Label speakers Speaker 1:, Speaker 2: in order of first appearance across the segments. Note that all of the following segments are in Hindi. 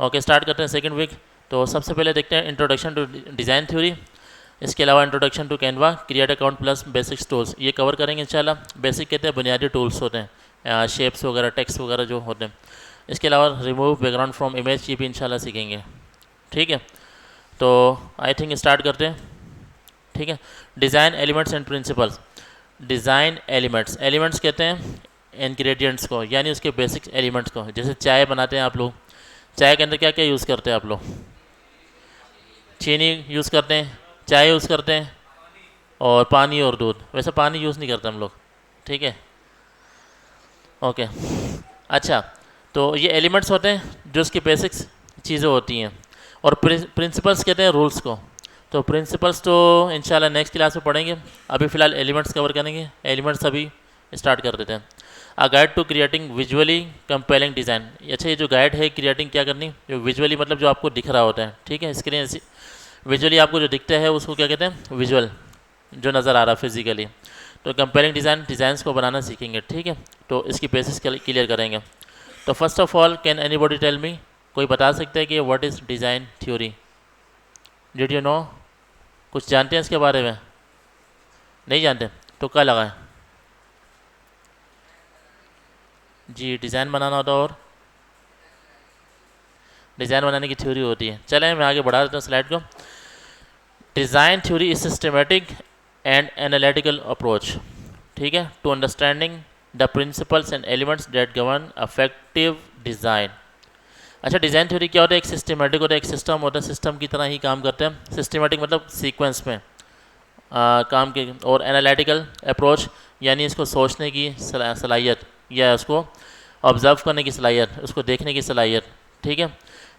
Speaker 1: ओके, स्टार्ट करते हैं सेकंड वीक। तो सबसे पहले देखते हैं इंट्रोडक्शन टू डिज़ाइन थ्योरी। इसके अलावा introduction to Canva, create account plus basics tools, ये कवर करेंगे इंशाल्लाह। बेसिक कहते हैं बुनियादी टूल्स होते हैं, शेप्स वगैरह, टेक्स्ट वगैरह जो होते हैं। इसके अलावा रिमूव बैकग्राउंड फ्रॉम इमेज, ये भी इंशाल्लाह सीखेंगे। ठीक है, तो आई थिंक स्टार्ट करते हैं। ठीक है, design elements and principles. Design elements, elements कहते हैं इंग्रेडिएंट्स को, यानी उसके बेसिक एलिमेंट्स को। जैसे चाय बनाते हैं आप लोग, चाय के अंदर क्या क्या यूज़ करते हैं आप लोग? चीनी यूज़ करते हैं, चाय यूज़ करते हैं, और पानी और दूध। वैसे पानी यूज़ नहीं करते हम लोग। ठीक है, ओके। अच्छा, तो ये एलिमेंट्स होते हैं जो उसकी बेसिक्स चीज़ें होती हैं। और प्रिंसिपल्स कहते हैं रूल्स को। तो प्रिंसिपल्स तो इंशाल्लाह नेक्स्ट क्लास में पढ़ेंगे। अभी फ़िलहाल एलिमेंट्स कवर करेंगे। एलिमेंट्स अभी स्टार्ट कर देते हैं। A guide to creating visually compelling design. अच्छा, ये जो गाइड है क्रिएटिंग क्या करनी, जो विजुअली मतलब जो आपको दिख रहा होता है। ठीक है, स्क्रीन ऐसी विजुअली आपको जो दिखता है उसको क्या कहते हैं? विजुअल, जो नज़र आ रहा है फिजिकली। तो कंपेलिंग डिज़ाइन, डिज़ाइंस को बनाना सीखेंगे। ठीक है, तो इसकी बेसिस क्लियर करेंगे। तो first of all, can anybody tell me, कोई बता सकता है कि what is design theory? Did you know? कुछ जानते हैं इसके बारे में? नहीं जानते तो क्या लगाएं? जी, डिज़ाइन बनाना होता है और डिज़ाइन बनाने की थ्योरी होती है। चलें मैं आगे बढ़ा देता हूँ स्लाइड को। Design theory is systematic and analytical approach, ठीक है, to understanding the principles and elements that govern effective design. अच्छा, डिज़ाइन थ्योरी क्या होता है? एक सिस्टमेटिक होता है, एक सिस्टम होता है, सिस्टम की तरह ही काम करते हैं। सिस्टमेटिक मतलब सीक्वेंस में काम के, और एनालिटिकल अप्रोच यानी इसको सोचने की सलाहियत, या उसको ऑब्ज़र्व करने की सलाहियत, उसको देखने की सलाहियत। ठीक है,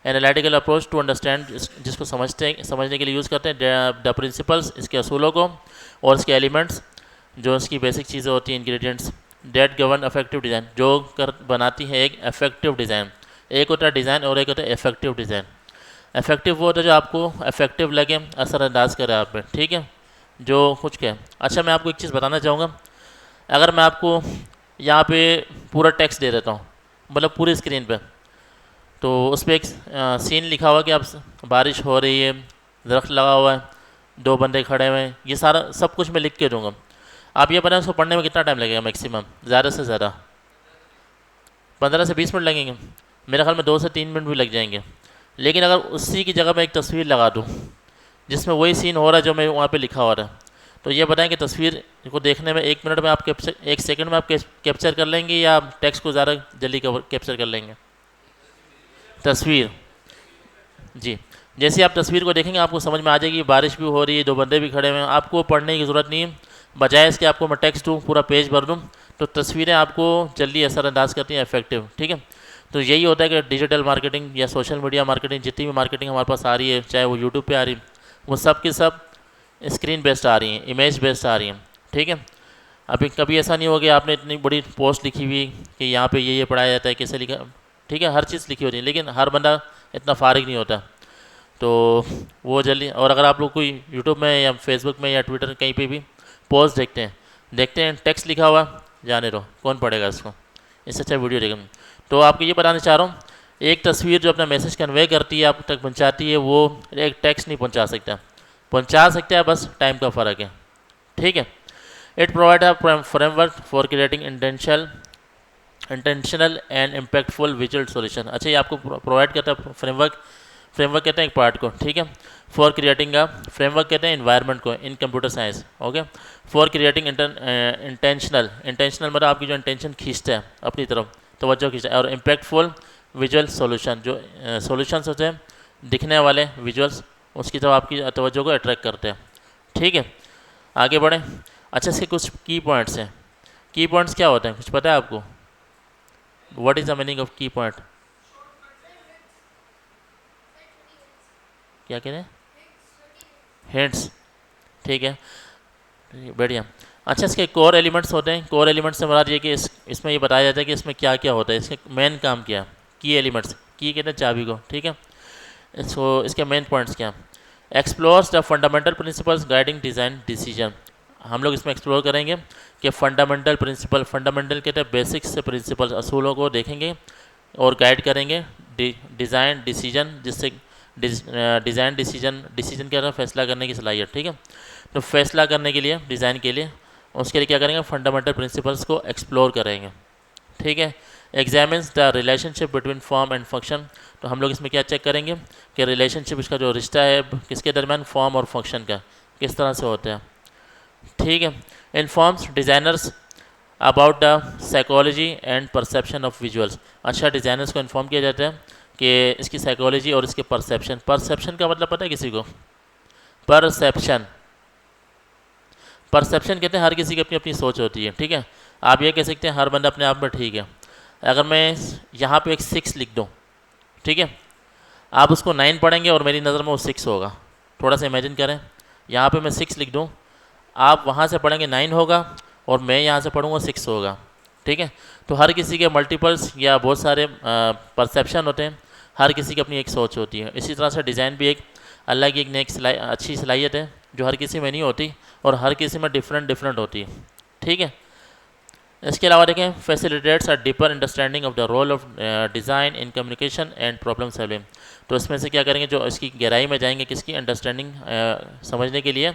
Speaker 1: एनालिटिकल अप्रोच टू अंडरस्टैंड, जिसको समझने के लिए यूज़ करते हैं द प्रिंसिपल्स, इसके असूलों को, और इसके एलिमेंट्स, जो इसकी बेसिक चीज़ें होती हैं, ingredients, that govern effective design, जो बनाती है एक इफेक्टिव डिज़ाइन। एक होता है डिज़ाइन और एक होता है इफेक्टिव डिज़ाइन। इफेक्टिव वो होता है जो आपको इफेक्टिव लगे, असरअंदाज करे आप पे। ठीक है, जो कुछ कहे। अच्छा, मैं आपको एक चीज़ बताना चाहूँगा। अगर मैं आपको यहाँ पे पूरा टेक्स्ट दे देता हूँ, मतलब पूरी स्क्रीन पे, तो उस पर एक सीन लिखा हुआ कि आप बारिश हो रही है, दरख्त लगा हुआ है, दो बंदे खड़े हुए हैं, ये सारा सब कुछ मैं लिख के दूँगा। आप ये बताएं उसको पढ़ने में कितना टाइम लगेगा? मैक्सिमम ज़्यादा से ज़्यादा 15 से 20 मिनट लगेंगे। मेरे ख्याल में 2 से 3 मिनट भी लग जाएंगे। लेकिन अगर उसी की जगह मैं एक तस्वीर लगा दूँ जिसमें वही सीन हो रहा है जो मैं वहाँ पे लिखा हो रहा है, तो ये बताएं कि तस्वीर को देखने में 1 मिनट में आप कैप्चर, 1 सेकंड में आप कैप्चर कर लेंगे, या टेक्स्ट को ज़्यादा जल्दी कैप्चर कर लेंगे? तस्वीर, जी। जैसे आप तस्वीर को देखेंगे आपको समझ में आ जाएगी बारिश भी हो रही है, दो बंदे भी खड़े हुए हैं, आपको पढ़ने की ज़रूरत नहीं है। बजाय इसके आपको मैं टेक्स्ट दूँ, पूरा पेज भर दूँ, तो तस्वीरें आपको जल्दी असरअंदाज करती हैं, इफेक्टिव। ठीक है, तो यही होता है कि डिजिटल मार्केटिंग या सोशल मीडिया मार्केटिंग, जितनी भी मार्केटिंग हमारे पास आ रही है, चाहे वो यूट्यूब पे आ रही है, वो सब की सब स्क्रीन बेस्ड आ रही हैं, इमेज बेस्ड आ रही हैं। ठीक है, अभी कभी ऐसा नहीं हो गया आपने इतनी बड़ी पोस्ट लिखी हुई कि यहाँ पे ये पढ़ाया जाता है, कैसे लिखा। ठीक है, हर चीज़ लिखी होती है, लेकिन हर बंदा इतना फारिग नहीं होता, तो वो जल्दी। और अगर आप लोग कोई यूट्यूब में या फेसबुक में या ट्विटर कहीं पे भी पोस्ट देखते हैं टेक्स्ट लिखा हुआ, जाने दो, कौन पढ़ेगा इसको? इससे अच्छा वीडियो देखें। तो आपको ये बताना चाह रहा हूँ, एक तस्वीर जो अपना मैसेज कन्वे करती है, आप तक पहुँचाती है, वो एक टेक्स्ट नहीं पहुँचा सकता है, बस टाइम का फ़र्क है। ठीक है, it provide a framework for creating intentional and impactful visual solution. अच्छा, ये आपको प्रोवाइड करता है फ्रेमवर्क। फ्रेमवर्क कहते हैं एक पार्ट को। ठीक है, फॉर क्रिएटिंग का फ्रेमवर्क कहते हैं इन्वायरमेंट को इन computer science. Okay, for creating intentional मतलब आपकी जो इंटेंशन खींचता है अपनी तरफ, तवज्जो खींचता है, और इम्पैक्टफुल विजुअल सॉल्यूशन, जो सॉल्यूशंस होते हैं दिखने वाले विजुअल्स, उसकी तरफ आपकी तवज्जो को अट्रैक्ट करते हैं। ठीक है, आगे बढ़ें। अच्छा, इसके कुछ की पॉइंट्स हैं। की पॉइंट्स क्या होते हैं, कुछ पता है आपको? What is the meaning of की पॉइंट? क्या कह रहे हैं? हिंट्स। ठीक है, बढ़िया। अच्छा, इसके कोर एलिमेंट्स होते हैं। कोर एलिमेंट्स से मुराद ये कि इसमें ये बताया जाता है कि इसमें क्या क्या होता है, इसके मेन काम क्या है। की एलिमेंट्स, की कहते हैं चाबी को। ठीक है, इसको इसके मेन पॉइंट्स क्या? Explores the fundamental principles guiding design decision. हम लोग इसमें एक्सप्लोर करेंगे कि फंडामेंटल प्रिंसिपल, फंडामेंटल कहते हैं बेसिक्स से प्रिंसिपल्स, असूलों को देखेंगे और गाइड करेंगे डिज़ाइन डिसीजन, जिससे डिज़ाइन डिसीजन क्या है, फैसला करने की सलाहियत। ठीक है, तो फैसला करने के लिए, डिज़ाइन के लिए, उसके लिए क्या करेंगे, फंडामेंटल प्रिंसिपल्स को एक्सप्लोर करेंगे। ठीक है, examines the relationship between form and function. तो हम लोग इसमें क्या चेक करेंगे कि रिलेशनशिप, इसका जो रिश्ता है किसके दरमियान, फॉर्म और फंक्शन का, किस तरह से होता है। ठीक है, informs designers about the psychology and perception of visuals. अच्छा, डिज़ाइनर्स को इन्फॉर्म किया जाता है कि इसकी साइकोलॉजी और इसके परसेप्शन। परसेप्शन का मतलब पता है किसी को? परसेप्शन, परसेप्शन कहते हैं हर किसी की अपनी अपनी सोच होती है। ठीक है, आप ये कह सकते हैं हर बंदा अपने आप में ठीक है। अगर मैं यहाँ पे एक 6 लिख दूँ, ठीक है, आप उसको 9 पढ़ेंगे और मेरी नज़र में वो 6 होगा। थोड़ा सा इमेजिन करें, यहाँ पे मैं 6 लिख दूँ, आप वहाँ से पढ़ेंगे 9 होगा और मैं यहाँ से पढ़ूँगा 6 होगा। ठीक है, तो हर किसी के मल्टीपल्स या बहुत सारे परसेप्शन होते हैं, हर किसी की अपनी एक सोच होती है। इसी तरह से डिज़ाइन भी एक अल्लाह की एक नेक अच्छी सलाहियत है जो हर किसी में नहीं होती और हर किसी में डिफरेंट डिफरेंट होती है। ठीक है, इसके अलावा देखें, facilitates a deeper understanding of the role of design in communication and problem solving. तो इसमें से क्या करेंगे, जो इसकी गहराई में जाएंगे, किसकी अंडरस्टैंडिंग समझने के लिए,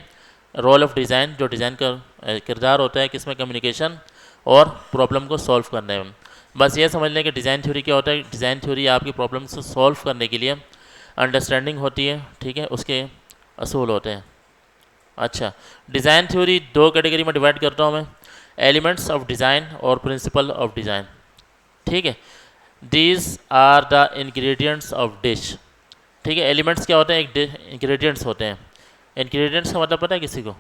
Speaker 1: रोल ऑफ डिज़ाइन, जो डिज़ाइन का किरदार होता है किसमें, कम्युनिकेशन और प्रॉब्लम को सॉल्व करने में। बस ये समझ लें कि डिज़ाइन थ्योरी क्या होता है। डिज़ाइन थ्योरी आपकी प्रॉब्लम को सॉल्व करने के लिए अंडरस्टैंडिंग होती है। ठीक है, उसके असूल होते हैं। अच्छा, डिज़ाइन थ्योरी 2 कैटेगरी में डिवाइड करता हूँ मैं, एलिमेंट्स ऑफ डिज़ाइन और प्रिंसिपल ऑफ डिज़ाइन। ठीक है, these are the ingredients of dish. ठीक है, एलिमेंट्स क्या होते हैं, एक इंग्रेडिएंट्स होते हैं। इंग्रेडिएंट्स का मतलब पता है किसी को?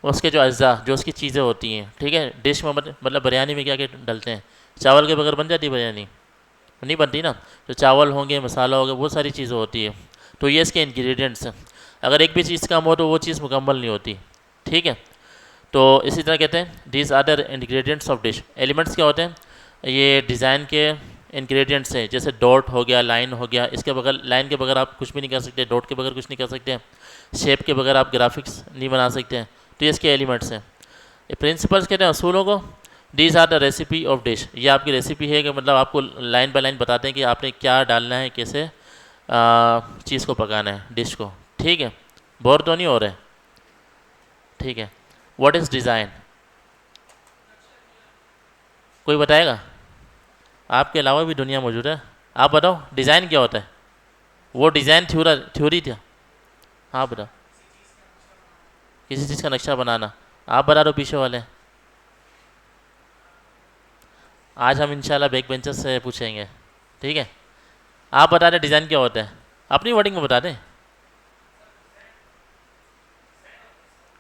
Speaker 1: उसके जो अज्जा, जो उसकी चीज़ें होती हैं। ठीक है, डिश में मतलब बिरयानी में क्या क्या डलते हैं। चावल के बगैर बन जाती है बिरयानी? नहीं बनती ना। तो चावल होंगे, मसाला होगा, बहुत सारी चीज़ें होती है। तो ये इसके इंग्रेडिएंट्स हैं। अगर एक भी चीज़ कम हो तो वो चीज़ मुकम्मल नहीं होती। ठीक है, तो इसी तरह कहते हैं these are the ingredients of dish. Elements क्या होते हैं, ये डिज़ाइन के इंग्रेडिएंट्स हैं। जैसे डॉट हो गया, लाइन हो गया, इसके बगैर, लाइन के बगैर आप कुछ भी नहीं कर सकते, डॉट के बगैर कुछ नहीं कर सकते, शेप के बगैर आप ग्राफिक्स नहीं बना सकते हैं। तो ये इसके एलिमेंट्स हैं। ये प्रिंसिपल्स कहते हैं असूलों को। These are the recipe of dish. ये आपकी रेसिपी है कि मतलब आपको लाइन बाय लाइन बताते हैं कि आपने क्या डालना है, कैसे चीज़ को पकाना है, डिश को। ठीक है, बोर तो नहीं हो रहे? ठीक है, व्हाट इज़ डिज़ाइन, कोई बताएगा? आपके अलावा भी दुनिया मौजूद है, आप बताओ डिज़ाइन क्या होता है? वो डिज़ाइन थ्योरी था। हाँ बताओ। किसी चीज़ का नक्शा बनाना। आप बता दो पीछे वाले। आज हम इंशाल्लाह बैक बेंचर्स से पूछेंगे। ठीक है, आप बता दें डिज़ाइन क्या होता है, अपनी वर्डिंग में बता दें।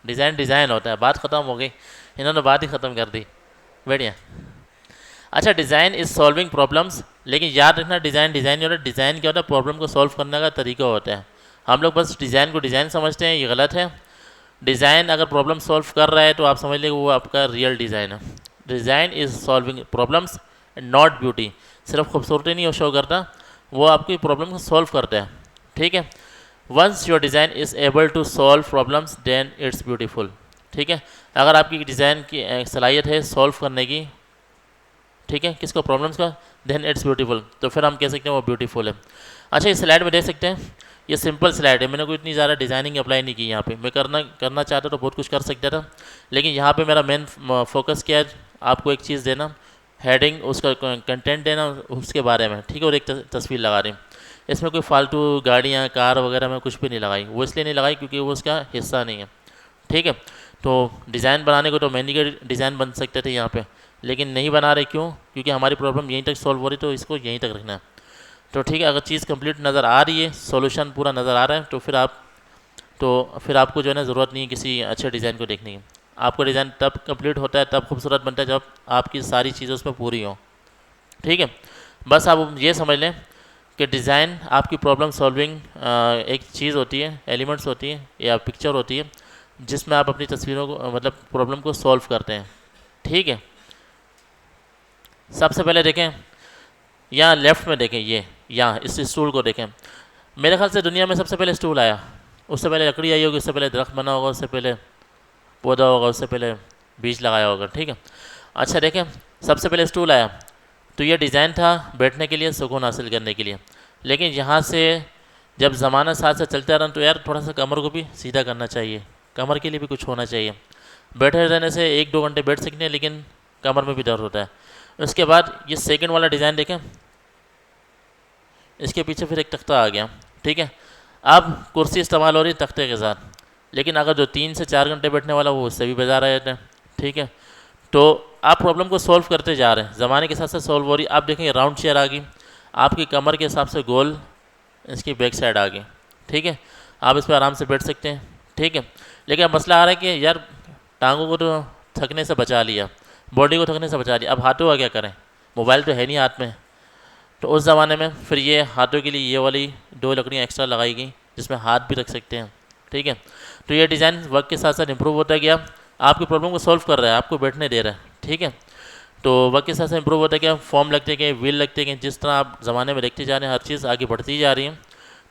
Speaker 1: डिज़ाइन डिज़ाइन होता है, बात ख़त्म हो गई, इन्होंने बात ही ख़त्म कर दी। बढ़िया। अच्छा, डिज़ाइन इज़ सॉल्विंग प्रॉब्लम्स। लेकिन याद रखना, डिज़ाइन डिज़ाइन नहीं होता। डिज़ाइन क्या होता है, प्रॉब्लम को सॉल्व करने का तरीका होता है। हम लोग बस डिज़ाइन को डिज़ाइन समझते हैं, ये गलत है। डिज़ाइन अगर प्रॉब्लम सॉल्व कर रहा है तो आप समझ लीजिए वो आपका रियल डिज़ाइन है। Design is solving problems and not beauty. सिर्फ खूबसूरती नहीं शो करता, वो आपकी प्रॉब्लम को सॉल्व करता है। ठीक है, once your design is able to solve problems then it's beautiful. ठीक है, अगर आपकी डिज़ाइन की सलाहियत है सॉल्व करने की, ठीक है, किसको, प्रॉब्लम्स का, देन इट्स ब्यूटीफुल, तो फिर हम कह सकते हैं वो ब्यूटीफुल है। अच्छा, इस स्लाइड में देख सकते हैं, ये सिंपल स्लाइड है। मैंने कोई इतनी ज़्यादा डिज़ाइनिंग अप्लाई नहीं की यहाँ पे। मैं करना चाहता तो बहुत कुछ कर सकता था, लेकिन यहाँ पे मेरा मेन फोकस क्या है, आपको एक चीज़ देना, हेडिंग, उसका कंटेंट देना उसके बारे में। ठीक है, और एक तस्वीर लगा रही। इसमें कोई फालतू गाड़ियाँ, कार वगैरह में कुछ भी नहीं लगाई। वो इसलिए नहीं लगाई क्योंकि वो उसका हिस्सा नहीं है। ठीक है, तो डिज़ाइन बनाने को तो मैनी के डिज़ाइन बन सकते थे यहाँ पे, लेकिन नहीं बना रहे। क्यों? क्योंकि हमारी प्रॉब्लम यहीं तक सॉल्व हो रही, तो इसको यहीं तक रखना है। तो ठीक है, अगर चीज़ कंप्लीट नज़र आ रही है, सॉल्यूशन पूरा नज़र आ रहा है, तो फिर आपको जो है ना ज़रूरत नहीं है किसी अच्छे डिज़ाइन को देखने की। आपका डिज़ाइन तब कंप्लीट होता है, तब खूबसूरत बनता है जब आपकी सारी चीज़ें उसमें पूरी हों। ठीक है, बस आप ये समझ लें कि डिज़ाइन आपकी प्रॉब्लम सॉल्विंग एक चीज़ होती है, एलिमेंट्स होती है या पिक्चर होती है, जिसमें आप अपनी तस्वीरों को, मतलब प्रॉब्लम को सॉल्व करते हैं। ठीक है, सबसे पहले देखें, यहाँ लेफ़्ट में देखें, ये यहाँ इस स्टूल को देखें। मेरे ख्याल से दुनिया में सबसे पहले स्टूल आया, उससे पहले लकड़ी आई होगी, उससे पहले दरख्त बना होगा, उससे पहले पौधा होगा, उससे पहले बीज लगाया होगा। ठीक है, अच्छा देखें, सबसे पहले स्टूल आया, तो ये डिज़ाइन था बैठने के लिए, सुकून हासिल करने के लिए। लेकिन यहाँ से जब ज़माना साथ साथ चलता रहा तो यार थोड़ा सा कमर को भी सीधा करना चाहिए, कमर के लिए भी कुछ होना चाहिए। बैठे रहने से 1-2 घंटे बैठ सकते हैं लेकिन कमर में भी दर्द होता है। उसके बाद ये सेकंड वाला डिज़ाइन देखें, इसके पीछे फिर एक तख्ता आ गया, ठीक है। अब कुर्सी इस्तेमाल हो रही है तख्ते के साथ, लेकिन अगर जो 3 से 4 घंटे बैठने वाला वो उससे भी बेजार आ जाता है, ठीक है। तो आप प्रॉब्लम को सॉल्व करते जा रहे हैं, ज़माने के साथ साथ सॉल्व हो रही है। आप देखेंगे राउंड चेयर आ गई, आपकी कमर के हिसाब से गोल इसकी बैक साइड आ गई, ठीक है। आप इस पर आराम से बैठ सकते हैं, ठीक है। लेकिन अब मसला आ रहा है कि यार टांगों को तो थकने से बचा लिया, बॉडी को थकने से बचा लिया, अब हाथों का क्या करें, मोबाइल तो है नहीं हाथ में। तो उस ज़माने में फिर ये हाथों के लिए ये वाली 2 लकड़ियाँ एक्स्ट्रा लगाई गई जिसमें हाथ भी रख सकते हैं, ठीक है। तो ये डिज़ाइन वक्त के साथ साथ इम्प्रूव होता गया, आपकी प्रॉब्लम को सॉल्व कर रहा है, आपको बैठने दे रहा है, ठीक है। तो वक्त के साथ साथ इम्प्रूव होता गया, फॉर्म लगते गए, व्हील लगते गए, जिस तरह आप ज़माने में देखते जा रहे हैं हर चीज़ आगे बढ़ती जा रही है।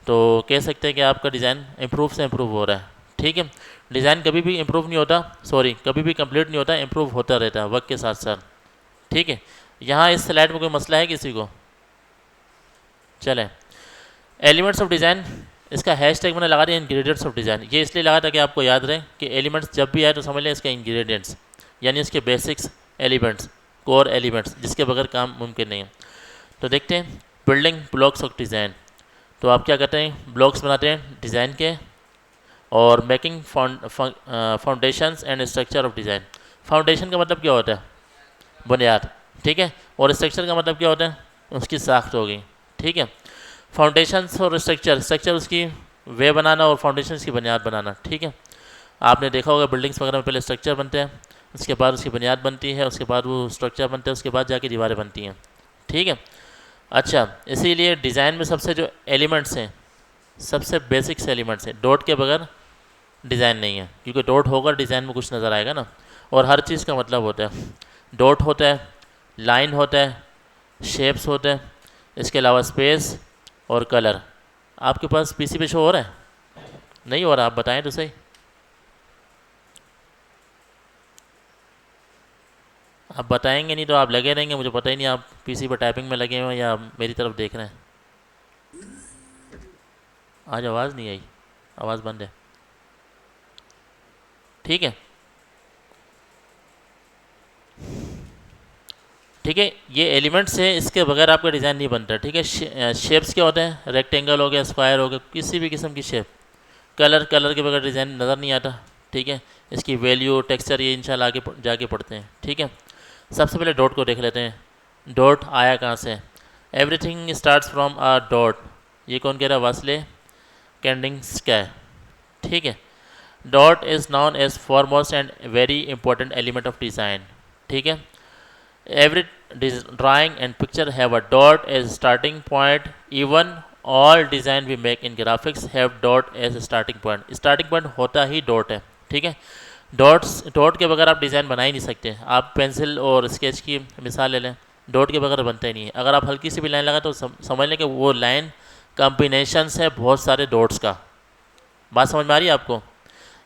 Speaker 1: तो कह सकते हैं कि आपका डिज़ाइन इम्प्रूव से इम्प्रूव हो रहा है, ठीक है। डिज़ाइन कभी भी इम्प्रूव नहीं होता, सॉरी कभी भी कंप्लीट नहीं होता, इम्प्रूव होता रहता है वक्त के साथ साथ, ठीक है। यहाँ इस स्लाइड में कोई मसला है किसी को? चले, एलिमेंट्स ऑफ डिज़ाइन, इसका हैशटैग मैंने लगा दिया इंग्रेडिएंट्स ऑफ डिज़ाइन। ये इसलिए लगा था कि आपको याद रहे कि एलिमेंट्स जब भी आए तो समझ लें इसके इंग्रेडिएंट्स, यानी इसके बेसिक्स एलिमेंट्स, कोर एलिमेंट्स जिसके बगैर काम मुमकिन नहीं है। तो देखते हैं बिल्डिंग ब्लॉक्स ऑफ डिज़ाइन। तो आप क्या करते हैं, ब्लॉक्स बनाते हैं डिज़ाइन के, और making foundations and structure of design. Foundation का मतलब क्या होता है, बुनियाद, ठीक है। और स्ट्रक्चर का मतलब क्या होता है, उसकी साख्त हो गई, ठीक है। फाउंडेशंस और स्ट्रक्चर, स्ट्रक्चर उसकी वे बनाना और फाउंडेशन की बुनियाद बनाना, ठीक है। आपने देखा होगा बिल्डिंग्स वगैरह में पहले स्ट्रक्चर बनते हैं, उसके बाद उसकी बुनियाद बनती है, उसके बाद वो स्ट्रक्चर बनते हैं, उसके बाद जाके दीवारें बनती हैं, ठीक है। अच्छा, इसीलिए डिज़ाइन में सबसे जो एलिमेंट्स हैं, सबसे बेसिक्स एलिमेंट्स हैं, डॉट के बगैर डिज़ाइन नहीं है, क्योंकि डॉट होगा डिज़ाइन में कुछ नज़र आएगा ना। और हर चीज़ का मतलब होता है, डॉट होता है, लाइन होता है, शेप्स होते हैं, इसके अलावा स्पेस और कलर। आपके पास पीसी पे शो हो रहा है? नहीं हो रहा? आप बताएं तो सही। आप बताएंगे नहीं तो आप लगे रहेंगे, मुझे पता ही नहीं आप पीसी पर टाइपिंग में लगे हुए हैं या मेरी तरफ देख रहे हैं। आज आवाज़ नहीं आई, आवाज़ बंद है, ठीक है। ठीक है, ये एलिमेंट्स है, इसके बगैर आपका डिज़ाइन नहीं बनता, ठीक है। शेप्स क्या होते हैं, रेक्टेंगल हो गया, स्क्वायर हो गया, किसी भी किस्म की शेप। कलर, कलर के बगैर डिज़ाइन नज़र नहीं आता, ठीक है। इसकी वैल्यू, टेक्सचर, ये इंशाल्लाह आगे जाके पढ़ते हैं, ठीक है। सबसे पहले डॉट को देख लेते हैं। डॉट आया कहाँ से? Everything starts from a dot. ये कौन कह रहा है? वास्ले कैंडिंग्स्की, ठीक है। Dot is known as foremost and very important element of design, ठीक है। Every drawing and picture have a dot as starting point. Even all design we make in graphics have dot as a starting point. Starting point होता ही डॉट है, ठीक है। डॉट के बगैर आप डिज़ाइन बना ही नहीं सकते। आप पेंसिल और स्केच की मिसाल ले लें, डॉट के बगैर बनता ही नहीं है। अगर आप हल्की सी भी लाइन लगाए तो समझ लें कि वो लाइन कॉम्बिनेशंस है बहुत सारे डॉट्स का। बात समझ में आ रही है आपको?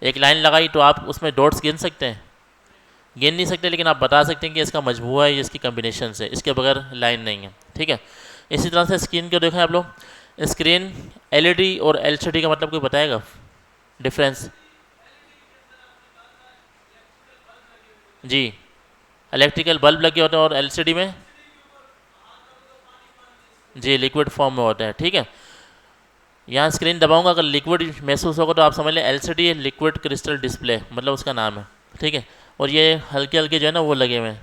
Speaker 1: एक लाइन लगाई तो आप उसमें डॉट्स गिन सकते हैं? गिन नहीं सकते, लेकिन आप बता सकते हैं कि इसका मजबूआ है, ये इसकी कम्बिनेशन है, इसके बगैर लाइन नहीं है, ठीक है। इसी तरह से स्क्रीन को देखें आप लोग, स्क्रीन एलईडी और एलसीडी का मतलब कोई बताएगा डिफरेंस? जी, इलेक्ट्रिकल बल्ब लगे होते हैं और एलसीडी में जी लिक्विड फॉर्म में होता है, ठीक है। यहाँ स्क्रीन दबाऊंगा, अगर लिक्विड महसूस होगा तो आप समझ लें एलसीडी है, लिक्विड क्रिस्टल डिस्प्ले मतलब उसका नाम है, ठीक है। और ये हल्के हल्के जो है ना वो लगे हुए हैं,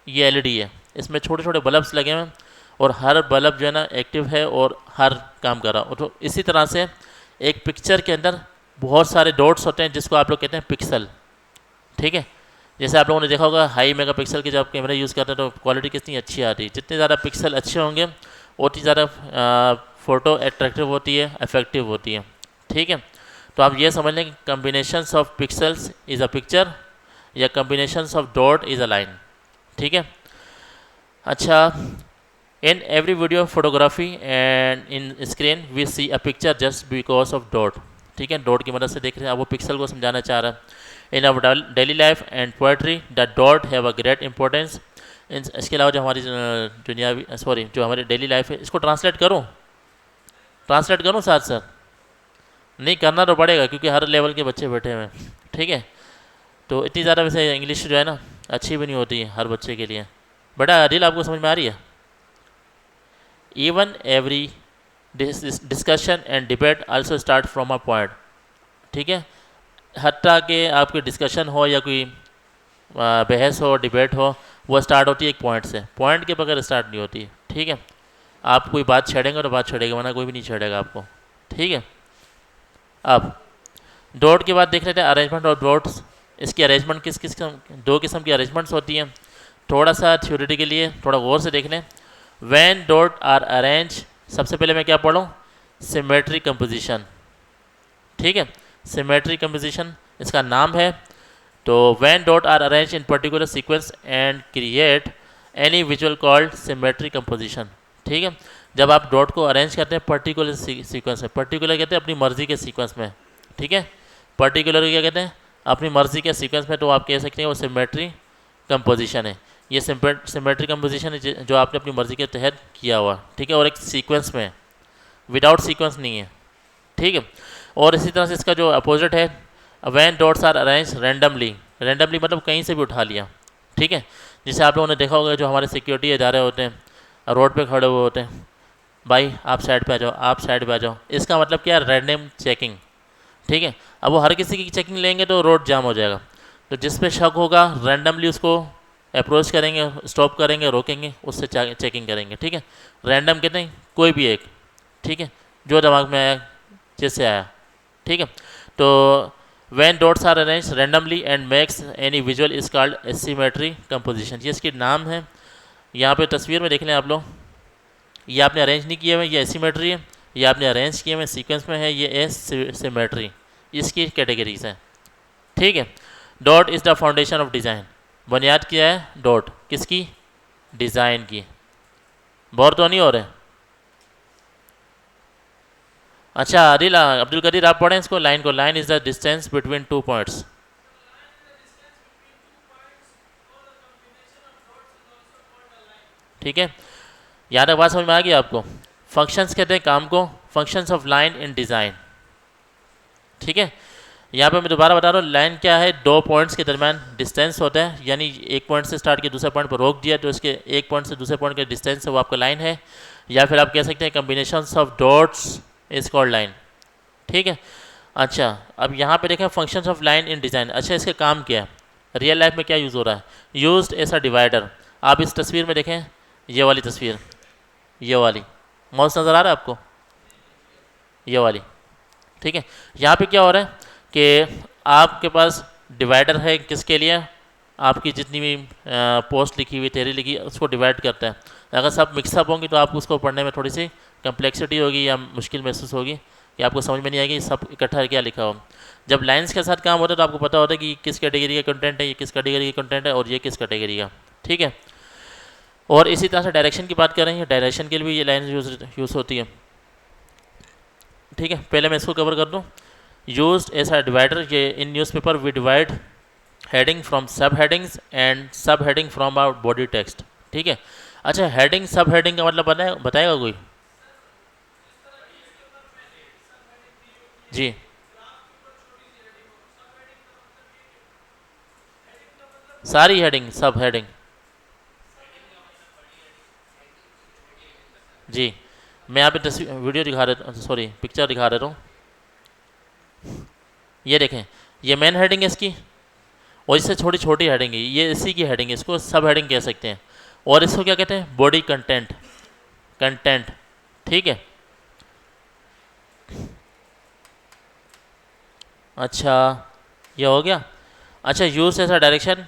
Speaker 1: ये एलईडी है, इसमें छोटे छोटे बल्ब्स लगे हुए हैं और हर बल्ब जो है ना एक्टिव है और हर काम कर रहा है। तो इसी तरह से एक पिक्चर के अंदर बहुत सारे डॉट्स होते हैं जिसको आप लोग कहते हैं पिक्सल, ठीक है। जैसे आप लोगों ने देखा होगा हाई मेगा पिक्सल के जब कैमरा यूज़ करते हैं तो क्वालिटी कितनी अच्छी आती है। जितने ज़्यादा पिक्सल अच्छे होंगे उतनी ज़्यादा फ़ोटो अट्रैक्टिव होती है, इफेक्टिव होती है, ठीक है। तो आप ये समझ लें कि combinations of pixels is a picture या combinations of dot is a line, ठीक है। अच्छा, in every video photography and in screen we see a picture just because of dot, ठीक है। डॉट की मदद से देख रहे हैं, आप वो पिक्सल को समझाना चाह रहा है। In our daily life and poetry the dot have a great importance इसके अलावा जो हमारी दुनियावी सॉरी जो हमारी डेली लाइफ है, इसको ट्रांसलेट करूँ साथ साथ? नहीं करना तो पड़ेगा क्योंकि हर लेवल के बच्चे बैठे हुए हैं, ठीक है। तो इतनी ज़्यादा वैसे इंग्लिश जो है ना अच्छी भी नहीं होती है हर बच्चे के लिए। बेटा डील आपको समझ में आ रही है? Even every discussion and debate also start from a point, ठीक है। हत्ता के आपकी डिस्कशन हो या कोई बहस हो, डिबेट हो, वो स्टार्ट होती है एक पॉइंट से। पॉइंट के बगैर स्टार्ट नहीं होती, ठीक है। आप कोई बात छेड़ेंगे तो बात छेड़ेगा, वरना कोई भी नहीं छेड़ेगा आपको, ठीक है। अब डॉट के बाद देख लेते हैं अरेंजमेंट ऑफ डॉट्स। इसकी अरेंजमेंट किस किस दो किस्म की अरेंजमेंट्स होती हैं। थोड़ा सा थ्योरी के लिए थोड़ा गौर से देख लें। व्हेन डॉट आर अरेंज, सबसे पहले मैं क्या पढ़ूँ? सिमेट्री कंपोजिशन, ठीक है। सिमेट्री कंपोजिशन इसका नाम है। तो when dot are arrange in particular sequence and create any visual called symmetry composition, ठीक है। जब आप डॉट को अरेंज करते हैं पर्टिकुलर सीक्वेंस में, पर्टिकुलर कहते हैं अपनी मर्जी के सीक्वेंस में, ठीक है। पर्टिकुलर क्या कहते हैं? अपनी मर्जी के सीक्वेंस में, तो आप कह सकते हैं वो सिमेट्री कंपोजिशन है। ये सिमेट्री कंपोजिशन है जो आपने अपनी मर्जी के तहत किया हुआ, ठीक है, और एक सीक्वेंस में, विदाउट सीक्वेंस नहीं है, ठीक है। और इसी तरह से इसका जो अपोजिट है when dots are arrange randomly. Randomly मतलब कहीं से भी उठा लिया, ठीक है। जैसे आप लोगों ने देखा होगा जो हमारे सिक्योरिटी इदारे होते हैं रोड पे खड़े हुए होते हैं, भाई आप साइड पे आ जाओ, आप साइड पे आ जाओ, इसका मतलब क्या है? रैंडम चेकिंग, ठीक है। अब वो हर किसी की चेकिंग लेंगे तो रोड जाम हो जाएगा। तो जिस पे शक होगा रैंडमली उसको अप्रोच करेंगे, स्टॉप करेंगे, रोकेंगे, उससे चेकिंग करेंगे, ठीक है। रैंडम कहते हैं कोई भी एक, ठीक है, जो दिमाग में आया, जिससे आया, ठीक है। तो when dots are arrange randomly and makes any visual is called asymmetry composition. ये इसकी नाम है। यहाँ पे तस्वीर में देख लें आप लोग, ये आपने अरेंज नहीं किए हुए, ये एसिमेट्री है। ये आपने अरेंज किए हुए सीक्वेंस में है, ये एसिमेट्री, इसकी कैटेगरीज हैं, ठीक है। Dot is the foundation of design. बुनियाद क्या है? डॉट किसकी? डिज़ाइन की। बोर तो नहीं हो रहे? अच्छा आदिल अब्दुल कदीर आप पढ़ें इसको, लाइन को। Line is the distance between two points, ठीक है। यहाँ तक बात समझ में आ गई आपको? फंक्शंस कहते हैं काम को, functions of line in design, ठीक है। यहाँ पे मैं दोबारा बता रहा हूँ, लाइन क्या है? दो पॉइंट्स के दरमियान डिस्टेंस होता है, यानी एक पॉइंट से स्टार्ट किया दूसरे पॉइंट पर रोक दिया, तो इसके एक पॉइंट से दूसरे पॉइंट का डिस्टेंस है वो आपका लाइन है। या फिर आप कह सकते हैं combination of dots is called line, ठीक है। अच्छा अब यहाँ पे देखें functions of line in design. अच्छा इसका काम क्या है? रियल लाइफ में क्या यूज़ हो रहा है? Used as a divider. आप इस तस्वीर में देखें, ये वाली तस्वीर, ये वाली माउस नज़र आ रहा है आपको? ये वाली, ठीक है। यहाँ पे क्या हो रहा है कि आपके पास डिवाइडर है, किसके लिए? आपकी जितनी भी पोस्ट लिखी हुई, थ्योरी लिखी, उसको डिवाइड करता है। अगर सब मिक्सअप होंगी तो आपको उसको पढ़ने में थोड़ी सी कम्प्लेक्सिटी होगी या मुश्किल महसूस होगी कि आपको समझ में नहीं आएगी सब इकट्ठा क्या लिखा हो। जब लाइंस के साथ काम होता है तो आपको पता होता है कि किस कैटेगरी का कंटेंट है, ये किस कैटेगरी का कंटेंट है और ये किस कैटेगरी का, ठीक है। और इसी तरह से डायरेक्शन की बात कर रहे हैं, डायरेक्शन के लिए भी ये लाइन यूज़ होती है, ठीक है। पहले मैं इसको कवर कर दूँ। यूज्ड एज अ डिवाइडर, ये in newspaper we divide heading from sub headings and sub heading from our body text, ठीक है। अच्छा हेडिंग सब हेडिंग का मतलब बताएगा कोई? जी सारी हेडिंग, सब हेडिंग, जी। मैं यहाँ पे तस्वीर वीडियो दिखा रहा, सॉरी पिक्चर दिखा रहा हूँ। ये देखें, ये मेन हेडिंग है इसकी, और इससे छोटी छोटी हेडिंग है, ये इसी की हेडिंग है, इसको सब हेडिंग कह सकते हैं। और इसको क्या कहते हैं? बॉडी कंटेंट, कंटेंट, ठीक है। अच्छा ये हो गया। अच्छा यूज ऐसा डायरेक्शन,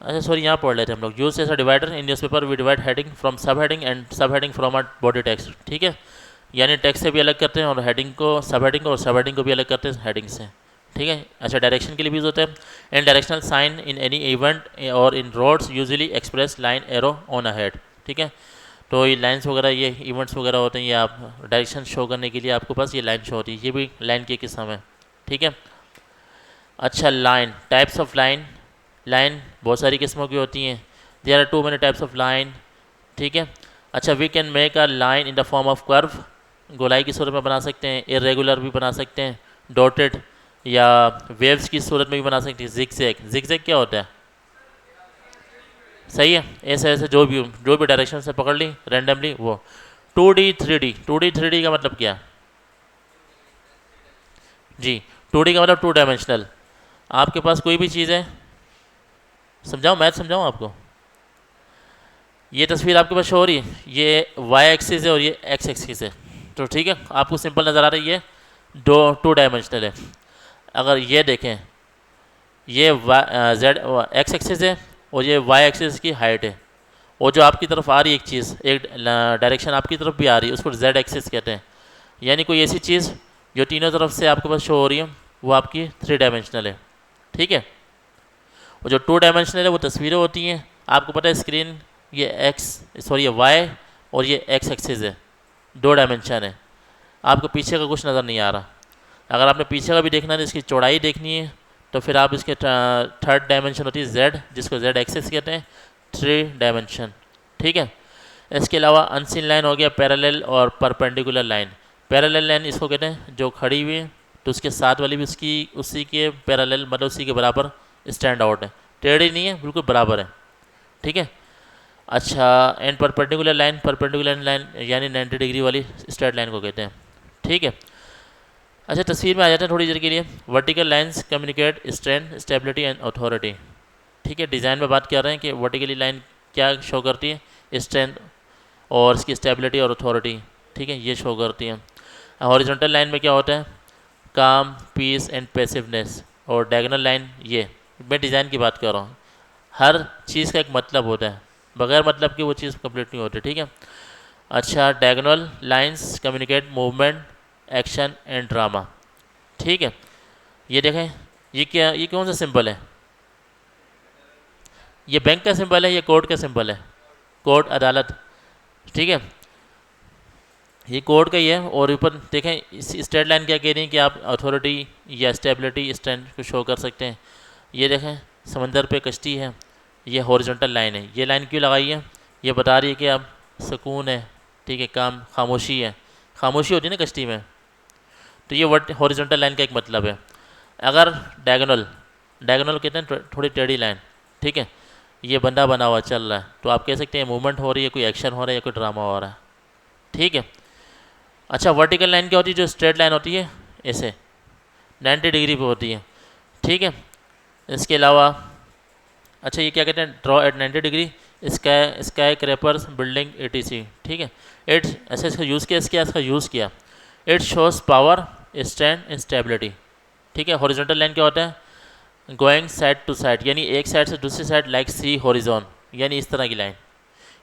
Speaker 1: अच्छा सॉरी यहाँ पढ़ लेते हैं हम लोग। Use as a divider in newspaper we divide heading from sub heading and sub heading from our body text, ठीक है। यानी टेक्स्ट से भी अलग करते हैं और हेडिंग को, सब हेडिंग को, और सब हेडिंग को भी अलग करते हैं हेडिंग से, ठीक है। अच्छा डायरेक्शन के लिए भी यूज़ होता है। And directional sign in any event और in roads usually express line arrow on a head, ठीक है। तो ये लाइन्स वगैरह, ये इवेंट्स वगैरह होते हैं, ये आप डायरेक्शन शो करने के लिए आपके पास ये लाइन शो होती है, ये भी लाइन की किस्म है, ठीक है। अच्छा line, types of line. Line बहुत सारी किस्मों की होती हैं, there are too many types of line, ठीक है। अच्छा, we can make a line in the form of curve, गोलाई की सूरत में बना सकते हैं, इरेगुलर भी बना सकते हैं, डॉटेड या वेव्स की सूरत में भी बना सकते हैं, जिगजैग। जिगजैग क्या होता है? सही है, ऐसे ऐसे जो भी डायरेक्शन से पकड़ ली रैंडमली वो। 2D 3D, 2D 3D का मतलब क्या? जी, 2D का मतलब टू डायमेंशनल। आपके पास कोई भी चीज़ है, समझाऊँ, मैथ समझाऊँ आपको? ये तस्वीर आपके पास शो हो रही है, ये वाई एक्सिस है और ये एक्स एक्सिस है, तो ठीक है, आपको सिंपल नज़र आ रही है, दो टू डायमेंशनल है। अगर ये देखें, ये जेड एक्स एक्सिस है और ये वाई एक्सिस की हाइट है, और जो आपकी तरफ आ रही है एक चीज़, एक डायरेक्शन आपकी तरफ भी आ रही है, उसको जेड एक्सिस कहते हैं। यानी कोई ऐसी चीज़ जो तीनों तरफ से आपके पास शो हो रही है वो आपकी 3 डायमेंशनल है, ठीक है। और जो 2 डायमेंशनल है वो तस्वीरें होती हैं, आपको पता है स्क्रीन, ये ये वाई और ये एक्स एक्सिस है, 2 डायमेंशन है। आपको पीछे का कुछ नज़र नहीं आ रहा। अगर आपने पीछे का भी देखना है, इसकी चौड़ाई देखनी है, तो फिर आप इसके थर्ड डायमेंशन होती है जेड, जिसको जेड एक्सिस कहते हैं, 3 डायमेंशन, ठीक है। इसके अलावा अनसीन लाइन हो गया, पैरेलल और परपेंडिकुलर लाइन। पैरेलल लाइन इसको कहते हैं जो खड़ी हुई है तो उसके साथ वाली भी उसी के पैरेलल, मतलब उसी के बराबर स्टैंड आउट है, टेढ़ी नहीं है, बिल्कुल बराबर है, ठीक है। अच्छा, एंड परपेंडिकुलर लाइन यानी 90 डिग्री वाली स्ट्रेट लाइन को कहते हैं, ठीक है। अच्छा, तस्वीर में आ जाते हैं थोड़ी देर के लिए। Vertical lines communicate strength, stability and authority, ठीक है। डिज़ाइन में बात कर रहे हैं कि वर्टिकली लाइन क्या शो करती है, स्ट्रेंथ और इसकी स्टेबिलिटी और अथॉरिटी, ठीक है, ये शो करती है। हॉरिजॉन्टल लाइन में क्या होता है, काम, पीस एंड पैसिवनेस। और डायगोनल लाइन, ये मैं डिज़ाइन की बात कर रहा हूँ, हर चीज़ का एक मतलब होता है, बगैर मतलब की वो चीज़ कंप्लीट नहीं होती, ठीक है। अच्छा, diagonal lines communicate movement, action and drama, ठीक है। ये देखें, ये कौन सा सिंबल है? ये बैंक का सिंबल है, ये कोर्ट का सिंबल है, कोर्ट अदालत, ठीक है, ये कोर्ट का ही है। और ऊपर देखें, इस स्ट्रेट लाइन क्या कह रही है कि आप अथॉरिटी या स्टेबिलिटी स्ट्रेंथ को शो कर सकते हैं। ये देखें, समंदर पे कश्ती है, ये हॉरिजॉन्टल लाइन है। ये लाइन क्यों लगाई है? ये बता रही है कि अब सुकून है, ठीक है, काम, खामोशी है, खामोशी होती है ना कश्ती में, तो ये हॉरिजॉन्टल लाइन का एक मतलब है। अगर डायगोनल, डायगोनल कहते हैं थोड़ी टेढ़ी लाइन, ठीक है, ये बंदा बना हुआ चल रहा है, तो आप कह सकते हैं मूवमेंट हो रही है, कोई एक्शन हो रहा है या कोई ड्रामा हो रहा है, ठीक है। अच्छा, वर्टिकल लाइन क्या होती है? जो स्ट्रेट लाइन होती है ऐसे 90 डिग्री पे होती है, ठीक है। इसके अलावा अच्छा, ये क्या कहते हैं, draw at 90 degree skyscrapers building etc, ठीक है। इट ऐसे इसका यूज़ किया, इसका यूज़ किया, it shows power, strength and stability, ठीक है। हॉरिजॉन्टल लाइन क्या होता है? गोइंग साइड टू साइड, यानी एक साइड से दूसरी साइड, लाइक सी हॉरिजॉन, यानी इस तरह की लाइन।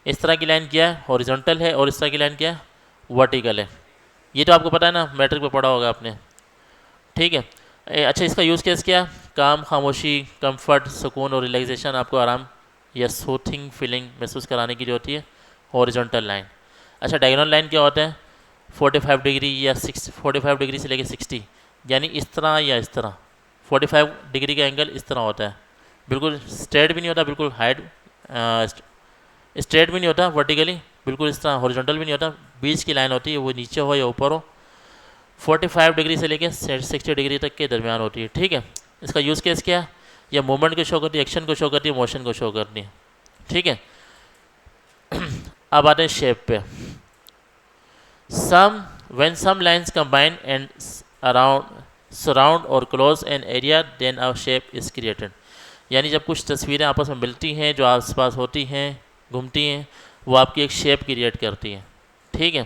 Speaker 1: इस तरह की लाइन क्या है? हॉरिजॉन्टल है, और इस तरह की लाइन क्या है? वर्टिकल है। ये तो आपको पता है ना, मैट्रिक पे पढ़ा होगा आपने, ठीक है। अच्छा, इसका यूज़ केस क्या? काम, खामोशी, कंफर्ट, सुकून और रिलैक्सेशन, आपको आराम या सूथिंग फीलिंग महसूस कराने की जो होती है, हॉरिजॉन्टल लाइन। अच्छा, डायगोनल लाइन क्या होता है? 45 डिग्री या 45 डिग्री से लेकर 60, यानी इस तरह या इस तरह, 45 डिग्री का एंगल इस तरह होता है, बिल्कुल स्ट्रेट भी नहीं होता, बिल्कुल हाइट स्ट्रेट भी नहीं होता वर्टिकली, बिल्कुल इस तरह हॉरिजॉन्टल भी नहीं होता, बीच की लाइन होती है, वो नीचे हो या ऊपर हो, 45 डिग्री से लेकर 60 डिग्री तक के दरमियान होती है, ठीक है। इसका यूज़ केस क्या है? या मूवमेंट को शो करती है, एक्शन को शो करती है, मोशन को शो करती है, ठीक है। अब आते हैं शेप पे। When some lines combine and surround or close an area, then a shape is created। यानी जब कुछ तस्वीरें आपस में मिलती हैं, जो आसपास होती हैं, घूमती हैं, वो आपकी एक शेप क्रिएट करती हैं, ठीक है।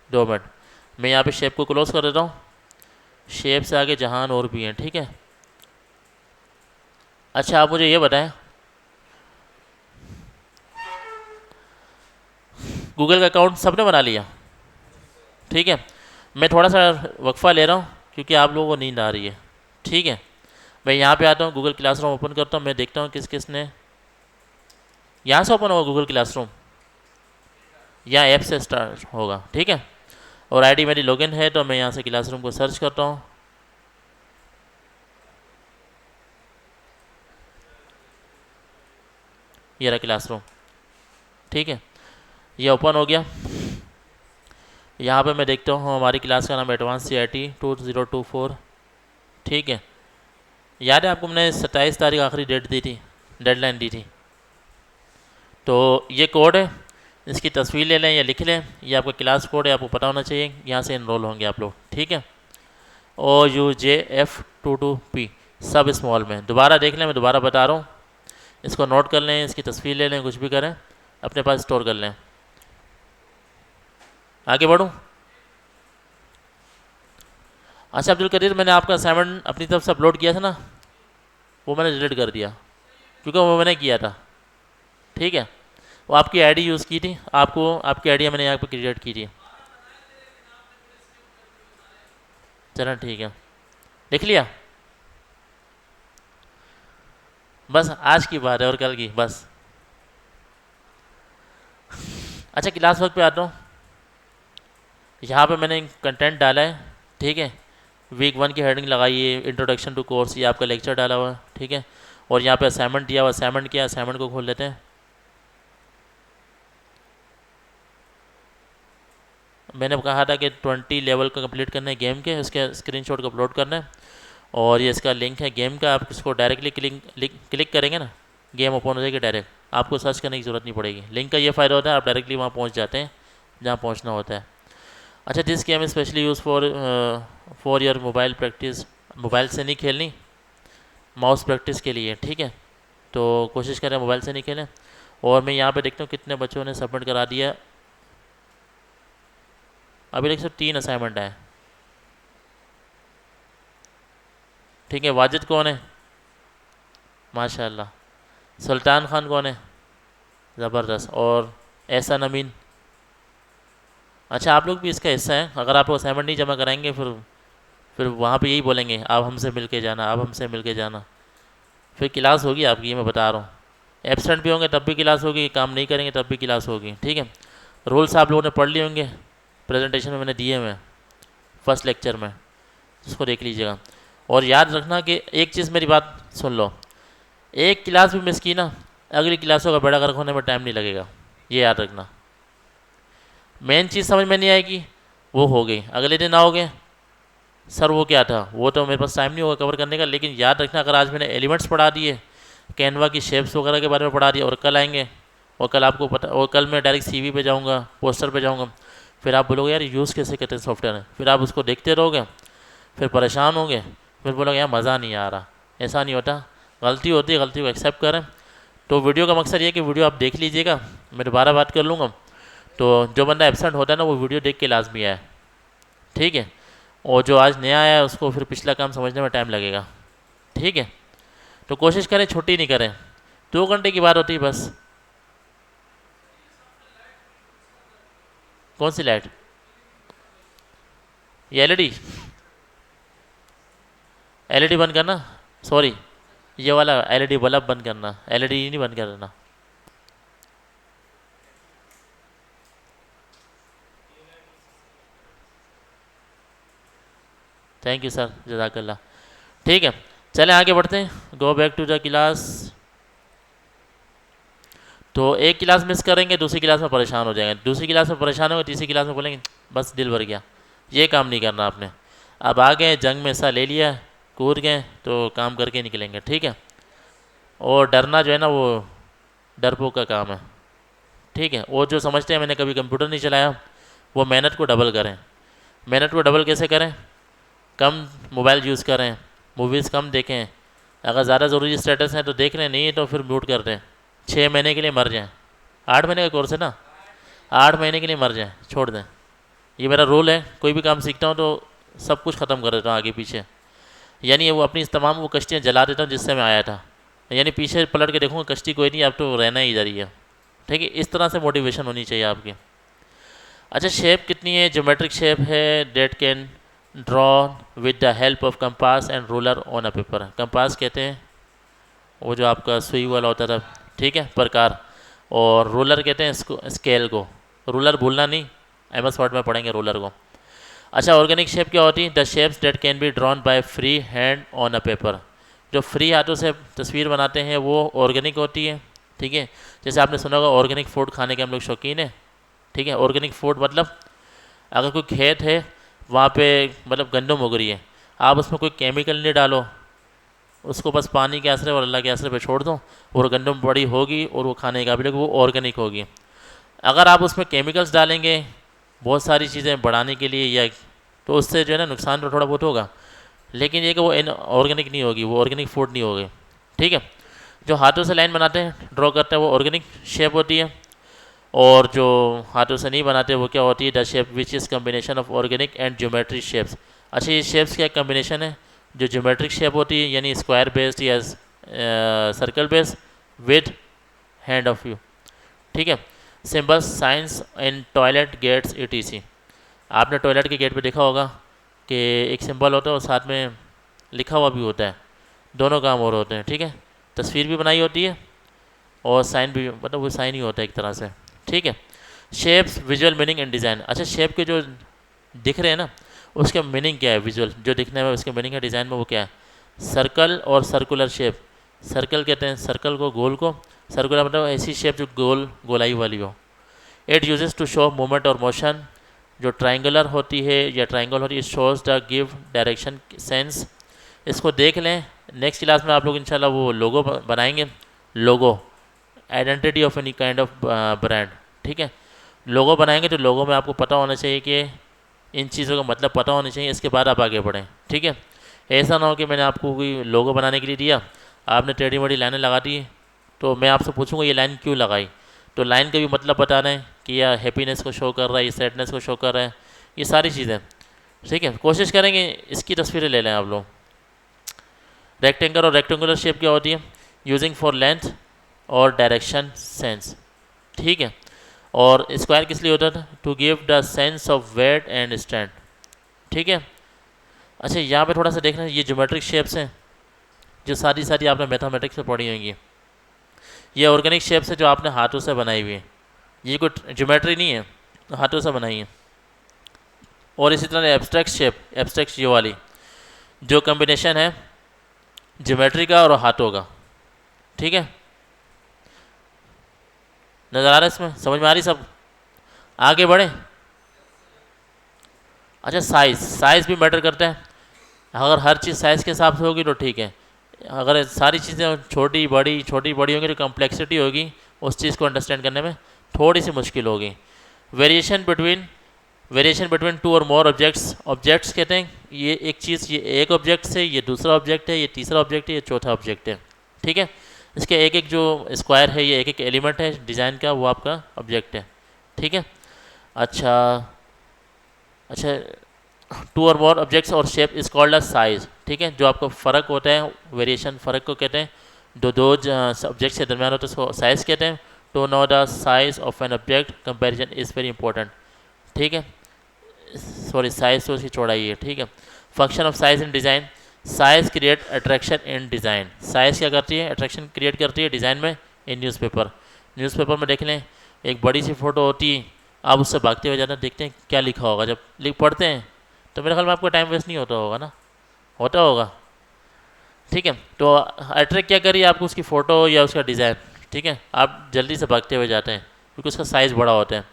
Speaker 1: 2 मिनट, मैं यहाँ पे शेप को क्लोज कर देता हूँ। शेप से आगे जहान और भी हैं, ठीक है। अच्छा, आप मुझे ये बताएं, गूगल का अकाउंट सबने बना लिया? ठीक है, मैं थोड़ा सा वक्फा ले रहा हूँ क्योंकि आप लोगों को नींद आ रही है, ठीक है। मैं यहाँ पे आता हूँ, गूगल क्लासरूम ओपन करता हूँ, मैं देखता हूँ किस किस ने यहाँ से ओपन होगा गूगल क्लासरूम, या ऐप से स्टार्ट होगा, ठीक है। और आईडी मेरी लॉगिन है, तो मैं यहाँ से क्लासरूम को सर्च करता हूँ। ये रहा क्लासरूम, ठीक है। ये ओपन हो गया। यहाँ पे मैं देखता हूँ हमारी क्लास का नाम एडवांस CIT 2024, ठीक है। याद है आपको मैंने 27 तारीख आखिरी डेट दी थी, डेडलाइन दी थी। तो ये कोड है, इसकी तस्वीर ले लें या लिख लें, ये आपका क्लास कोड है, आपको पता होना चाहिए। यहाँ से इनरोल होंगे आप लोग, ठीक है। OUJF22P सब स्मॉल में। दोबारा देख लें, मैं दोबारा बता रहा हूँ, इसको नोट कर लें, इसकी तस्वीर ले लें, कुछ भी करें, अपने पास स्टोर कर लें। आगे बढ़ूँ। अच्छा अब्दुल कदीर, मैंने आपका असाइनमेंट अपनी तरफ से अपलोड किया था ना, वो मैंने डिलीट कर दिया, क्योंकि वो मैंने किया था, ठीक है। वो आपकी आईडी यूज़ की थी, आपको आपकी आईडी मैंने यहाँ पर क्रिएट की थी। चलो ठीक है, लिख लिया। बस आज की बात है और कल की बस। अच्छा क्लास वर्क पे आता हूँ। यहाँ पे मैंने कंटेंट डाला है, ठीक है। वीक 1 की हेडिंग लगाई है, इंट्रोडक्शन टू कोर्स, ये आपका लेक्चर डाला हुआ है, ठीक है। और यहाँ पे असाइनमेंट दिया हुआ, असाइनमेंट किया, असाइनमेंट को खोल लेते हैं। मैंने कहा था कि 20 लेवल को कंप्लीट करना है गेम के, उसके स्क्रीनशॉट को अपलोड करना है। और ये इसका लिंक है गेम का, आप इसको डायरेक्टली क्लिक करेंगे ना, गेम ओपन हो जाएगी डायरेक्ट, आपको सर्च करने की ज़रूरत नहीं पड़ेगी। लिंक का ये फ़ायदा होता है, आप डायरेक्टली वहाँ पहुँच जाते हैं जहाँ पहुँचना होता है। अच्छा, this game specially use for your mobile practice, mobile से नहीं खेलनी, माउस प्रैक्टिस के लिए, ठीक है। तो कोशिश करें मोबाइल से नहीं खेलें। और मैं यहाँ पे देखता हूँ कितने बच्चों ने सबमिट करा दिया। अभी तक सिर्फ 3 असाइनमेंट है, ठीक है। वाजिद कौन है? माशाल्लाह। सुल्तान खान कौन है? ज़बरदस्त। और एहसान अमीन। अच्छा आप लोग भी इसका हिस्सा हैं। अगर आप असाइनमेंट नहीं जमा कराएंगे फिर वहाँ पे यही बोलेंगे आप हमसे मिल के जाना, आप हमसे मिल के जाना। फिर क्लास होगी आपकी, ये मैं बता रहा हूँ। एब्सेंट भी होंगे तब भी क्लास होगी, काम नहीं करेंगे तब भी क्लास होगी, ठीक है। रूल्स आप लोगों ने पढ़ लिए होंगे, प्रेजेंटेशन में मैंने दिए हुए हैं फर्स्ट लेक्चर में, उसको देख लीजिएगा। और याद रखना कि एक चीज़, मेरी बात सुन लो, एक क्लास भी मिस की ना, अगली क्लासों का बेड़ा गर्क होने में टाइम नहीं लगेगा, ये याद रखना। मेन चीज़ समझ में नहीं आएगी, वो हो गई, अगले दिन आओगे सर वो क्या था, वो तो मेरे पास टाइम नहीं होगा कवर करने का। लेकिन याद रखना, अगर आज मैंने एलिमेंट्स पढ़ा दिए, कैनवा की शेप्स वगैरह के बारे में पढ़ा दिया, और कल आएंगे और कल आपको पता, और कल मैं डायरेक्ट CV पे जाऊँगा, पोस्टर पे जाऊँगा, फिर आप बोलोगे यार यूज़ कैसे करते हैं सॉफ्टवेयर, फिर आप उसको देखते रहोगे, फिर परेशान होंगे, फिर बोलोगे यार मज़ा नहीं आ रहा। ऐसा नहीं होता, गलती होती है, गलती को एक्सेप्ट करें। तो वीडियो का मकसद ये है कि वीडियो आप देख लीजिएगा, मैं दोबारा बात कर लूँगा। तो जो बंदा एब्सेंट होता है ना, वो वीडियो देख के लाजमी आए, ठीक है। और जो आज नया आया है उसको फिर पिछला काम समझने में टाइम लगेगा, ठीक है। तो कोशिश करें छुट्टी नहीं करें, 2 घंटे की बात होती है बस। कौन सी लाइट? ये एलईडी बंद करना, सॉरी ये वाला एलईडी बल्ब बंद करना, एलईडी नहीं बंद करना। थैंक यू सर, जज़ाकल्लाह। ठीक है, चलें आगे बढ़ते हैं। Go back to the class. तो एक क्लास मिस करेंगे, दूसरी क्लास में परेशान हो जाएंगे, दूसरी क्लास में परेशान होंगे, तीसरी क्लास में बोलेंगे बस दिल भर गया। ये काम नहीं करना आपने। अब आ गए, जंग में हिस्सा ले लिया, कूद गए, तो काम करके निकलेंगे, ठीक है। और डरना जो है ना, वो डरपोक का काम है, ठीक है। और जो समझते हैं मैंने कभी कंप्यूटर नहीं चलाया, वो मेहनत को डबल करें। मेहनत को डबल कैसे करें? कम मोबाइल यूज़ करें, मूवीज़ कम देखें, अगर ज़्यादा ज़रूरी स्टेटस है तो देख लें, नहीं है तो फिर म्यूट कर दें। 6 महीने के लिए मर जाएं, 8 महीने का कोर्स है ना, 8 महीने के लिए मर जाएं, छोड़ दें। ये मेरा रूल है, कोई भी काम सीखता हूँ तो सब कुछ ख़त्म कर देता हूँ आगे पीछे। यानी वो अपनी तमाम वो कश्तियाँ जला देता हूँ जिससे मैं आया था, यानी पीछे पलट के देखूँगा कश्ती कोई नहीं, अब तो रहना ही इधर ही है, ठीक है। इस तरह से मोटिवेशन होनी चाहिए आपकी। अच्छा, शेप कितनी है? ज्योमेट्रिक शेप है, date can draw with the help of compass and ruler on a paper. Compass कहते हैं वो जो आपका सुई वाला होता था, ठीक है, प्रकार। और रूलर कहते हैं इसको, स्केल को। रूलर भूलना नहीं, MS वर्ड में पढ़ेंगे रूलर को। अच्छा, ऑर्गेनिक शेप क्या होती है? The shapes date can be drawn by free hand on a paper. जो फ्री हाथों से तस्वीर बनाते हैं वो ऑर्गेनिक होती है, ठीक है। जैसे आपने सुना होगा ऑर्गेनिक फूड खाने के हम लोग शौकीन है, ठीक है। ऑर्गेनिक फूड मतलब अगर कोई खेत है वहाँ पे मतलब गंदम उग रही है, आप उसमें कोई केमिकल नहीं डालो, उसको बस पानी के आसरे और अल्लाह के आसरे पे छोड़ दो, और गंदम बड़ी होगी और वो खाने के काबिल होगी, वो ऑर्गेनिक होगी। अगर आप उसमें केमिकल्स डालेंगे बहुत सारी चीज़ें बढ़ाने के लिए या, तो उससे जो है ना नुकसान तो थोड़ा बहुत होगा, लेकिन ये कि वो ऑर्गेनिक नहीं होगी, वो ऑर्गेनिक फूड नहीं होगी, ठीक है। जो हाथों से लाइन बनाते हैं, ड्रॉ करते हैं, वो ऑर्गेनिक शेप होती है। और जो हाथों से नहीं बनाते वो क्या होती है, the shape which is combination of organic and geometric shapes. अच्छा, ये शेप्स क्या कम्बिनेशन है, जो ज्योमेट्रिक शेप होती है यानी स्क्वायर बेस्ड या circle based with hand of you, ठीक है। सिंबल्स साइंस इन टॉयलेट गेट्स etc। आपने टॉयलेट के गेट पे देखा होगा कि एक सिंबल होता है और साथ में लिखा हुआ भी होता है, दोनों काम हो रहे होते हैं, ठीक है। तस्वीर भी बनाई होती है और साइन भी, मतलब वो साइन ही होता है एक तरह से, ठीक है। Shapes visual meaning and design. अच्छा, शेप के जो दिख रहे हैं ना, उसका मीनिंग क्या है, विजुअल जो दिखने में उसके मीनिंग है, डिज़ाइन में वो क्या है। सर्कल और सर्कुलर शेप, सर्कल कहते हैं सर्कल को, गोल को, सर्कुलर मतलब ऐसी शेप जो गोल गोलाई वाली हो। It uses to show movement और मोशन। जो ट्राइंगुलर होती है या ट्राइंगल होती है, shows the give direction sense. इसको देख लें, नेक्स्ट क्लास में आप लोग इंशाल्लाह वो लोगो बनाएंगे, logo identity of any kind of brand, ठीक है। लोगो बनाएंगे तो लोगो में आपको पता होना चाहिए कि इन चीज़ों का मतलब पता होना चाहिए, इसके बाद आप आगे बढ़ें, ठीक है। ऐसा ना हो कि मैंने आपको कोई लोगो बनाने के लिए दिया, आपने टेढ़ी मेढ़ी लाइनें लगा दी, तो मैं आपसे पूछूंगा ये लाइन क्यों लगाई, तो लाइन का भी मतलब बताना है कि यह हैप्पीनेस को शो कर रहा है, ये सैडनेस को शो कर रहा है, ये सारी चीज़ें, ठीक है। कोशिश करेंगे इसकी तस्वीरें ले लें आप लोग। रेक्टेंगल और रेक्टेंगुलर शेप क्या होती है, यूजिंग फॉर लेंथ और डायरेक्शन सेंस, ठीक है। और स्क्वायर किस लिए होता था, to give the sense of weight and stand, ठीक है। अच्छा, यहाँ पे थोड़ा सा देखना, ये ज्योमेट्रिक शेप्स हैं जो सारी सारी आपने मैथमेटिक्स में पढ़ी होंगी। ये ऑर्गेनिक शेप्स है जो आपने हाथों से बनाई हुई है, ये कोई ज्योमेट्री नहीं है, हाथों से बनाई है। और इसी तरह एब्स्ट्रैक्ट शेप, एब्स्ट्रैक्ट ये वाली जो कम्बिनेशन है ज्योमेट्री का और हाथों का, ठीक है। नज़र आ रहा है, इसमें समझ में आ रही सब, आगे बढ़े। अच्छा, साइज़, साइज़ भी मैटर करता है। अगर हर चीज़ साइज़ के हिसाब से होगी तो ठीक है, अगर सारी चीज़ें छोटी बड़ी होंगी तो कम्प्लेक्सिटी होगी, उस चीज़ को अंडरस्टैंड करने में थोड़ी सी मुश्किल होगी। वेरिएशन बिटवीन टू और मोर ऑब्जेक्ट्स, ऑब्जेक्ट्स कहते हैं ये एक चीज़, ये एक ऑब्जेक्ट से ये दूसरा ऑब्जेक्ट है, ये तीसरा ऑब्जेक्ट है, ये चौथा ऑब्जेक्ट है, ठीक है। इसके एक एक जो स्क्वायर है, ये एक एक एलिमेंट है डिज़ाइन का, वो आपका ऑब्जेक्ट है, ठीक है। अच्छा अच्छा, टू और मोर ऑब्जेक्ट्स और shape is called a size, ठीक है। जो आपको फ़र्क होता है, वेरिएशन फ़र्क को कहते हैं, दो ऑब्जेक्ट्स के दरमियान होता है, उसको साइज़ कहते हैं। To know the size of an object comparison is very important, ठीक है। सॉरी, साइज तो उसकी चौड़ाई है, ठीक है। Function of size in design, size create attraction in design. Size क्या करती है, अट्रैक्शन क्रिएट करती है डिज़ाइन में। इन न्यूज़पेपर में देख लें, एक बड़ी सी फ़ोटो होती है, आप उससे भागते हुए जाते हैं, देखते हैं क्या लिखा होगा, जब पढ़ते हैं तो मेरे ख्याल में आपको टाइम वेस्ट नहीं होता होगा ना, होता होगा, ठीक है। तो अट्रैक्ट क्या करिए आपको, उसकी फ़ोटो या उसका डिज़ाइन, ठीक है। आप जल्दी से भागते हुए जाते हैं क्योंकि उसका साइज़ बड़ा होता है।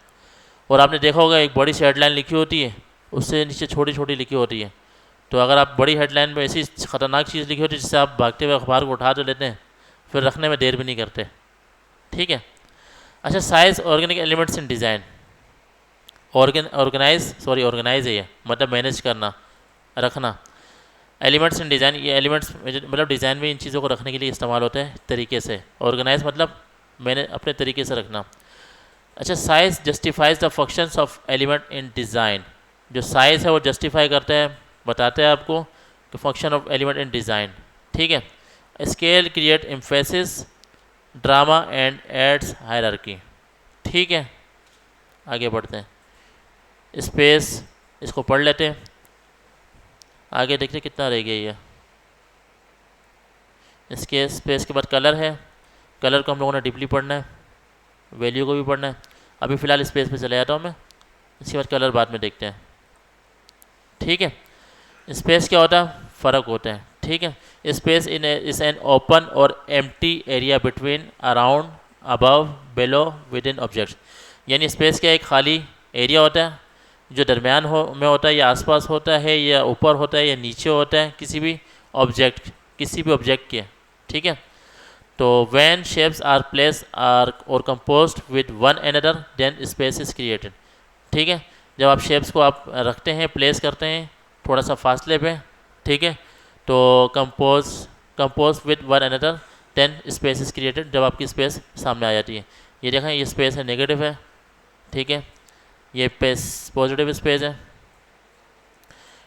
Speaker 1: और आपने देखा होगा एक बड़ी सी हेडलाइन लिखी होती है, उससे नीचे छोटी छोटी लिखी होती है, तो अगर आप बड़ी हेडलाइन में ऐसी ख़तरनाक चीज़ लिखी होती है जिससे आप भागते हुए अखबार को उठा तो लेते हैं, फिर रखने में देर भी नहीं करते, ठीक है। अच्छा, size organic elements in design, organise है ये, मतलब मैनेज करना, रखना। एलिमेंट्स इन डिज़ाइन, ये एलिमेंट्स मतलब डिज़ाइन में इन चीज़ों को रखने के लिए इस्तेमाल होते हैं तरीके से। ऑर्गेनाइज मतलब मैंने अपने तरीके से रखना। अच्छा, size justifies the functions of element in design, जो साइज़ है वो जस्टिफाई करता है, बताता है आपको कि function of element in design, ठीक है। Scale create emphasis drama and aids hierarchy, ठीक है। आगे बढ़ते हैं, स्पेस, इसको पढ़ लेते हैं, आगे देखते हैं कितना रह गया ये। इसके स्पेस के बाद कलर है, कलर को हम लोगों ने डीपली पढ़ना है, वैल्यू को भी पढ़ना है। अभी फ़िलहाल स्पेस पे चले जाता हूँ मैं, इसके बाद कलर बाद में देखते हैं, ठीक है। स्पेस क्या होता है, फ़र्क होता है, ठीक है। Space in is an open और empty area between, around, above below within object. यानी स्पेस का एक खाली एरिया होता है जो दरमियान में होता है, या आसपास होता है, या ऊपर होता है, या नीचे होता है किसी भी ऑब्जेक्ट के। ठीक है। तो when shapes are place are or composed with one another then space is created. ठीक है। जब आप शेप्स को आप रखते हैं, प्लेस करते हैं थोड़ा सा फासले पे, ठीक है, तो compose with one another then space is created, जब आपकी स्पेस सामने आ जाती है। ये देखें, ये स्पेस है, नेगेटिव है, ठीक है, ये पॉजिटिव स्पेस है।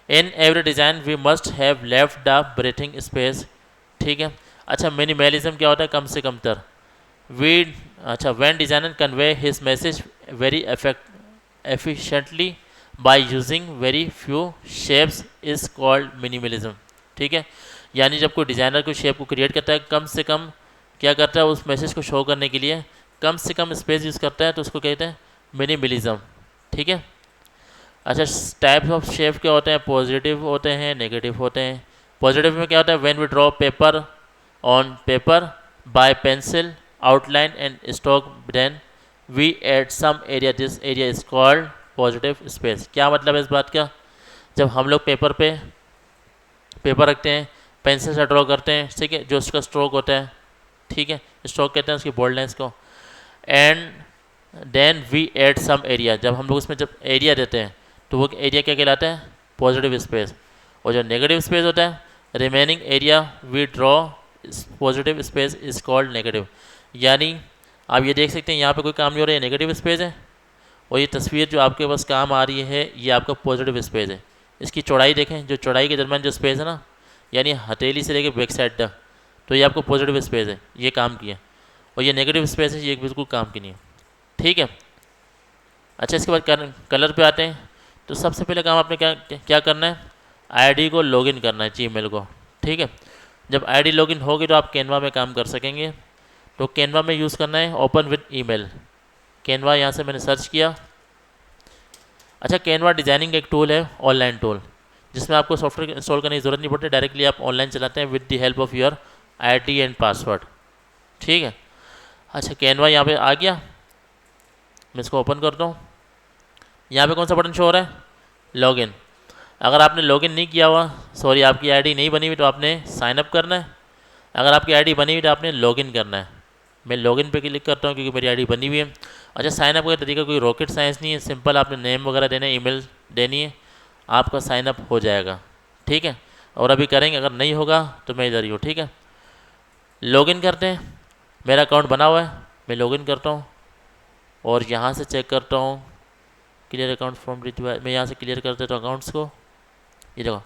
Speaker 1: In every design we must have left the breathing space. ठीक है। अच्छा, मिनिमलिज्म क्या होता है? कम से कम तर। वी अच्छा, when designer convey his message very efficiently by using very few shapes is called minimalism. ठीक है। यानी जब कोई डिज़ाइनर कोई शेप को क्रिएट करता है, कम से कम क्या करता है, उस मैसेज को शो करने के लिए कम से कम स्पेस यूज़ करता है, तो उसको कहते हैं मिनिमलिज्म। ठीक है। अच्छा, टाइप्स ऑफ शेप क्या होते हैं? पॉजिटिव होते हैं, नेगेटिव होते हैं। पॉजिटिव में क्या होता है? When we draw paper on paper by pencil outline and stroke, then we add some area, this area is called positive space. क्या मतलब है इस बात का? जब हम लोग पेपर पे पेपर रखते हैं, पेंसिल से ड्रॉ करते हैं, ठीक है, जो उसका स्ट्रोक होता है, ठीक है, स्ट्रोक कहते हैं उसकी बोल्डनेस को, and then we add some area, जब हम लोग उसमें जब एरिया देते हैं तो वो एरिया क्या कहलाता है? Positive space. और जो नेगेटिव स्पेस होता है, remaining area we draw positive space is called negative. यानी आप ये देख सकते हैं यहाँ पे कोई काम नहीं हो रहा है, नेगेटिव स्पेस है, और ये तस्वीर जो आपके पास काम आ रही है ये आपका पॉजिटिव स्पेस है। इसकी चौड़ाई देखें, जो चौड़ाई के दरमियान जो स्पेस है ना, यानी हथेली से लेकर बैक साइड तक, तो ये आपको पॉजिटिव स्पेस है, ये काम की है। और ये नेगेटिव स्पेस है, ये बिल्कुल काम की नहीं है। ठीक है। अच्छा, इसके बाद कलर पे आते हैं। तो सबसे पहले काम आपने क्या करना है? आईडी को लॉगिन करना है, जीमेल को। ठीक है। जब आईडी लॉगिन होगी तो आप कैनवा में काम कर सकेंगे। तो कैनवा में यूज़ करना है ओपन विद ईमेल। कैनवा यहाँ से मैंने सर्च किया। अच्छा, कैनवा डिज़ाइनिंग एक टूल है, ऑनलाइन टूल, जिसमें आपको सॉफ्टवेयर इंस्टॉल करने की ज़रूरत नहीं पड़ती, डायरेक्टली आप ऑनलाइन चलाते हैं with the help of your ID and password. ठीक है। अच्छा, कैनवा यहाँ पे आ गया, मैं इसको ओपन करता हूँ। यहाँ पे कौन सा बटन शो हो रहा है? लॉगिन। अगर आपने लॉगिन नहीं किया हुआ, सॉरी आपकी आईडी नहीं बनी हुई, तो आपने साइन अप करना है। अगर आपकी आईडी बनी हुई तो आपने लॉगिन करना है। मैं लॉगिन पे क्लिक करता हूँ क्योंकि मेरी आईडी बनी हुई है। अच्छा, साइन अप का तरीका कोई रॉकेट साइंस नहीं है, सिंपल आपने नेम वगैरह देना है, ईमेल देनी है, आपका साइन अप हो जाएगा। ठीक है। और अभी करेंगे, अगर नहीं होगा तो मैं इधर ही हूँ। ठीक है। लॉगिन करते हैं। मेरा अकाउंट बना हुआ है, मैं लॉगिन करता हूँ और यहाँ से चेक करता हूँ क्लियर अकाउंट फ्रॉम रिट्रीव। मैं यहाँ से क्लियर कर देता हूँ अकाउंट्स को। ये देखो,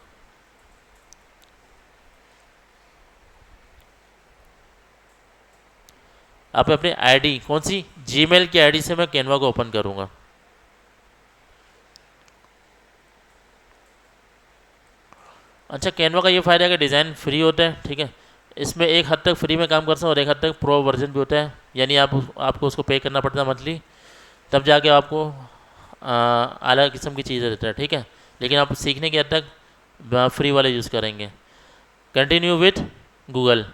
Speaker 1: आप अपनी आईडी कौन सी? जीमेल की आईडी से मैं कैनवा को ओपन करूँगा। अच्छा, कैनवा का ये फ़ायदा है कि डिज़ाइन फ्री होता है। ठीक है। इसमें एक हद तक फ्री में काम कर सकते हैं और एक हद तक प्रो वर्जन भी होता है, यानी आपको उसको पे करना पड़ता है मंथली, तब जाके आपको अलग किस्म की चीज़ें देता है। ठीक है। लेकिन आप सीखने के हद तक फ्री वाले यूज़ करेंगे। Continue with Google.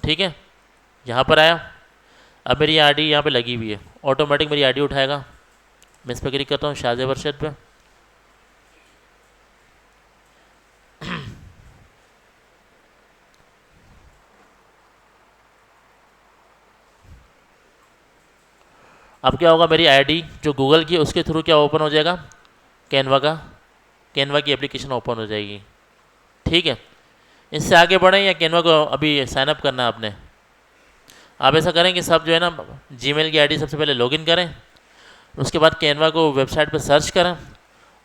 Speaker 1: ठीक है। यहाँ पर आया, अब मेरी आईडी यहाँ पे लगी हुई है, ऑटोमेटिक मेरी आईडी उठाएगा। मैं इस पर क्लिक करता हूँ, शाहजेब अरशद पे। अब क्या होगा, मेरी आईडी जो गूगल की है उसके थ्रू क्या ओपन हो जाएगा? कैनवा की एप्लीकेशन ओपन हो जाएगी। ठीक है। इससे आगे बढ़ें या कैनवा को अभी साइन अप करना है आपने? आप ऐसा करें कि सब जो है ना, जीमेल की आईडी सबसे पहले लॉगिन करें, उसके बाद कैनवा को वेबसाइट पर सर्च करें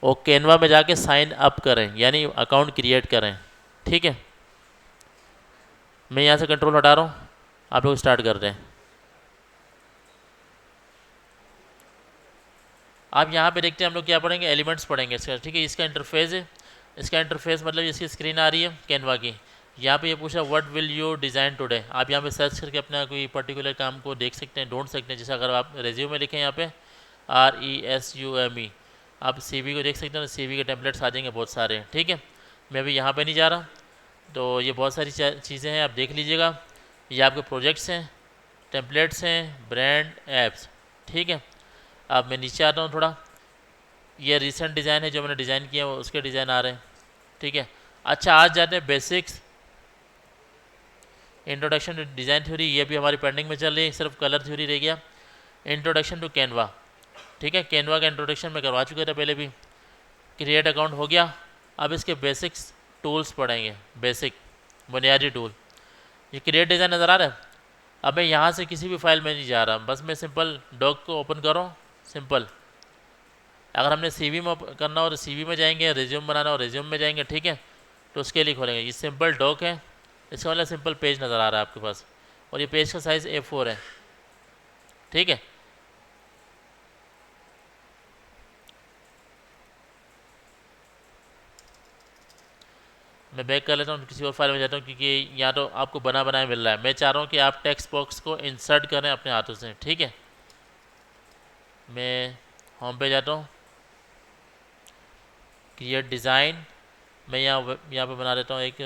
Speaker 1: और कैनवा में जाके साइन अप करें, यानी अकाउंट क्रिएट करें। ठीक है। मैं यहाँ से कंट्रोल हटा रहा हूँ, आप लोग स्टार्ट कर दें। आप यहाँ पे देखते हैं हम लोग क्या पढ़ेंगे? एलिमेंट्स पढ़ेंगे इसका। ठीक है। इसका इंटरफेस है, इसका इंटरफेस मतलब इसकी स्क्रीन आ रही है कैनवा की। यहाँ पे ये पूछा what will you design today. आप यहाँ पे सर्च करके अपना कोई पर्टिकुलर काम को देख सकते हैं, ढूंढ सकते हैं। जैसे अगर आप रेज्यूम में लिखें यहाँ पे RESUME, आप CV को देख सकते हैं, तो CV के टेम्पलेट्स आ जाएंगे बहुत सारे। ठीक है। मैं अभी यहाँ पे नहीं जा रहा, तो ये बहुत सारी चीज़ें हैं, आप देख लीजिएगा। ये आपके प्रोजेक्ट्स हैं। टेम्पलेट्स हैं, ब्रांड, ऐप्स, ठीक है। अब मैं नीचे आता हूँ थोड़ा, ये रिसेंट डिज़ाइन है जो मैंने डिज़ाइन किया वो उसके डिज़ाइन आ रहे हैं, ठीक है। अच्छा, आज जाते हैं basics, introduction to design theory, ये भी हमारी पेंडिंग में चल रही है, सिर्फ कलर थ्योरी रह गया। इंट्रोडक्शन टू कैनवा, ठीक है, कैनवा का इंट्रोडक्शन मैं करवा चुका था पहले भी। क्रिएट अकाउंट हो गया। अब इसके बेसिक्स टूल्स पढ़ेंगे, बेसिक बुनियादी टूल। ये क्रिएट डिज़ाइन नज़र आ रहा है। अब मैं यहाँ से किसी भी फाइल में नहीं जा रहा, बस मैं सिंपल डॉक को ओपन करूँ, सिंपल। अगर हमने सीवी में करना हो तो सीवी में जाएंगे, रिज्यूम बनाना हो रिज्यूम में जाएंगे, ठीक है। तो उसके लिए खोलेंगे, ये सिंपल डॉक है, इसका मतलब सिंपल पेज नज़र आ रहा है आपके पास, और ये पेज का साइज़ A4 है, ठीक है। मैं बैक कर लेता हूँ, किसी और फाइल में जाता हूँ, क्योंकि यहाँ तो आपको बना बनाया मिल रहा है। मैं चाह रहा हूँ कि आप टेक्स्ट बॉक्स को इंसर्ट करें अपने हाथों से, ठीक है। मैं होम पे जाता हूँ, क्रिएट डिज़ाइन, मैं यहाँ पे बना देता हूँ एक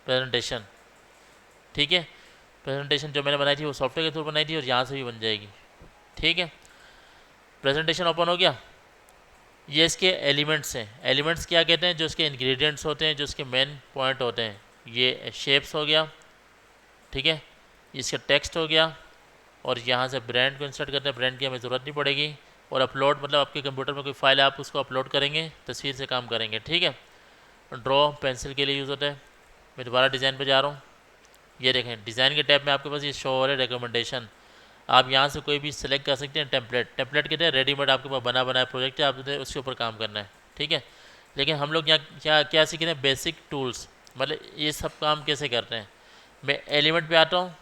Speaker 1: प्रेजेंटेशन, ठीक है। प्रेजेंटेशन जो मैंने बनाई थी वो सॉफ्टवेयर के थ्रू बनाई थी, और यहाँ से भी बन जाएगी, ठीक है। प्रेजेंटेशन ओपन हो गया। ये इसके एलिमेंट्स हैं। एलिमेंट्स क्या कहते हैं? जो इसके इंग्रेडिएंट्स होते हैं, जो इसके मेन पॉइंट होते हैं। ये शेप्स हो गया, ठीक है, इसका टेक्स्ट हो गया, और यहाँ से ब्रांड को इंसर्ट करते हैं, ब्रांड की हमें ज़रूरत नहीं पड़ेगी। और अपलोड मतलब आपके कंप्यूटर में कोई फाइल है, आप उसको अपलोड करेंगे, तस्वीर से काम करेंगे, ठीक है। ड्रॉ पेंसिल के लिए यूज़ होता है। मैं दोबारा डिज़ाइन पे जा रहा हूँ, ये देखें डिज़ाइन के टैब में आपके पास ये शो हो रहा है रिकमेंडेशन। आप यहाँ से कोई भी सिलेक्ट कर सकते हैं। टेम्पलेट कहते हैं रेडीमेड, आपके पास बना बनाया प्रोजेक्ट है, आपने उसके ऊपर काम करना है, ठीक है। लेकिन हम लोग यहाँ क्या क्या सीख रहे हैं? बेसिक टूल्स, मतलब ये सब काम कैसे करते हैं। मैं एलिमेंट पे आता हूँ,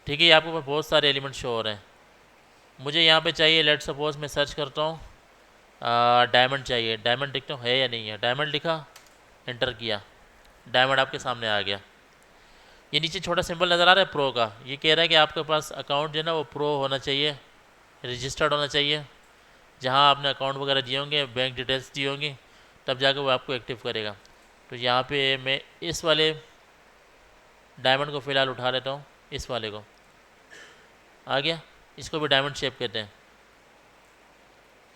Speaker 1: ठीक है, ये आपके पास बहुत सारे एलिमेंट शो हो रहे हैं। मुझे यहाँ पे चाहिए, लेट सपोज मैं सर्च करता हूँ डायमंड चाहिए। डायमंड देखता हूँ है या नहीं है, डायमंड लिखा, एंटर किया, डायमंड आपके सामने आ गया। ये नीचे छोटा सिंबल नज़र आ रहा है प्रो का, ये कह रहा है कि आपके पास अकाउंट जो है ना वो प्रो होना चाहिए, रजिस्टर्ड होना चाहिए। जहाँ आपने अकाउंट वगैरह दिए होंगे, बैंक डिटेल्स दी होंगी, तब जाकर वो आपको एक्टिव करेगा। तो यहाँ पे मैं इस वाले डायमंड को फ़िलहाल उठा लेता हूँ, इस वाले को, आ गया। इसको भी डायमंड शेप कहते हैं,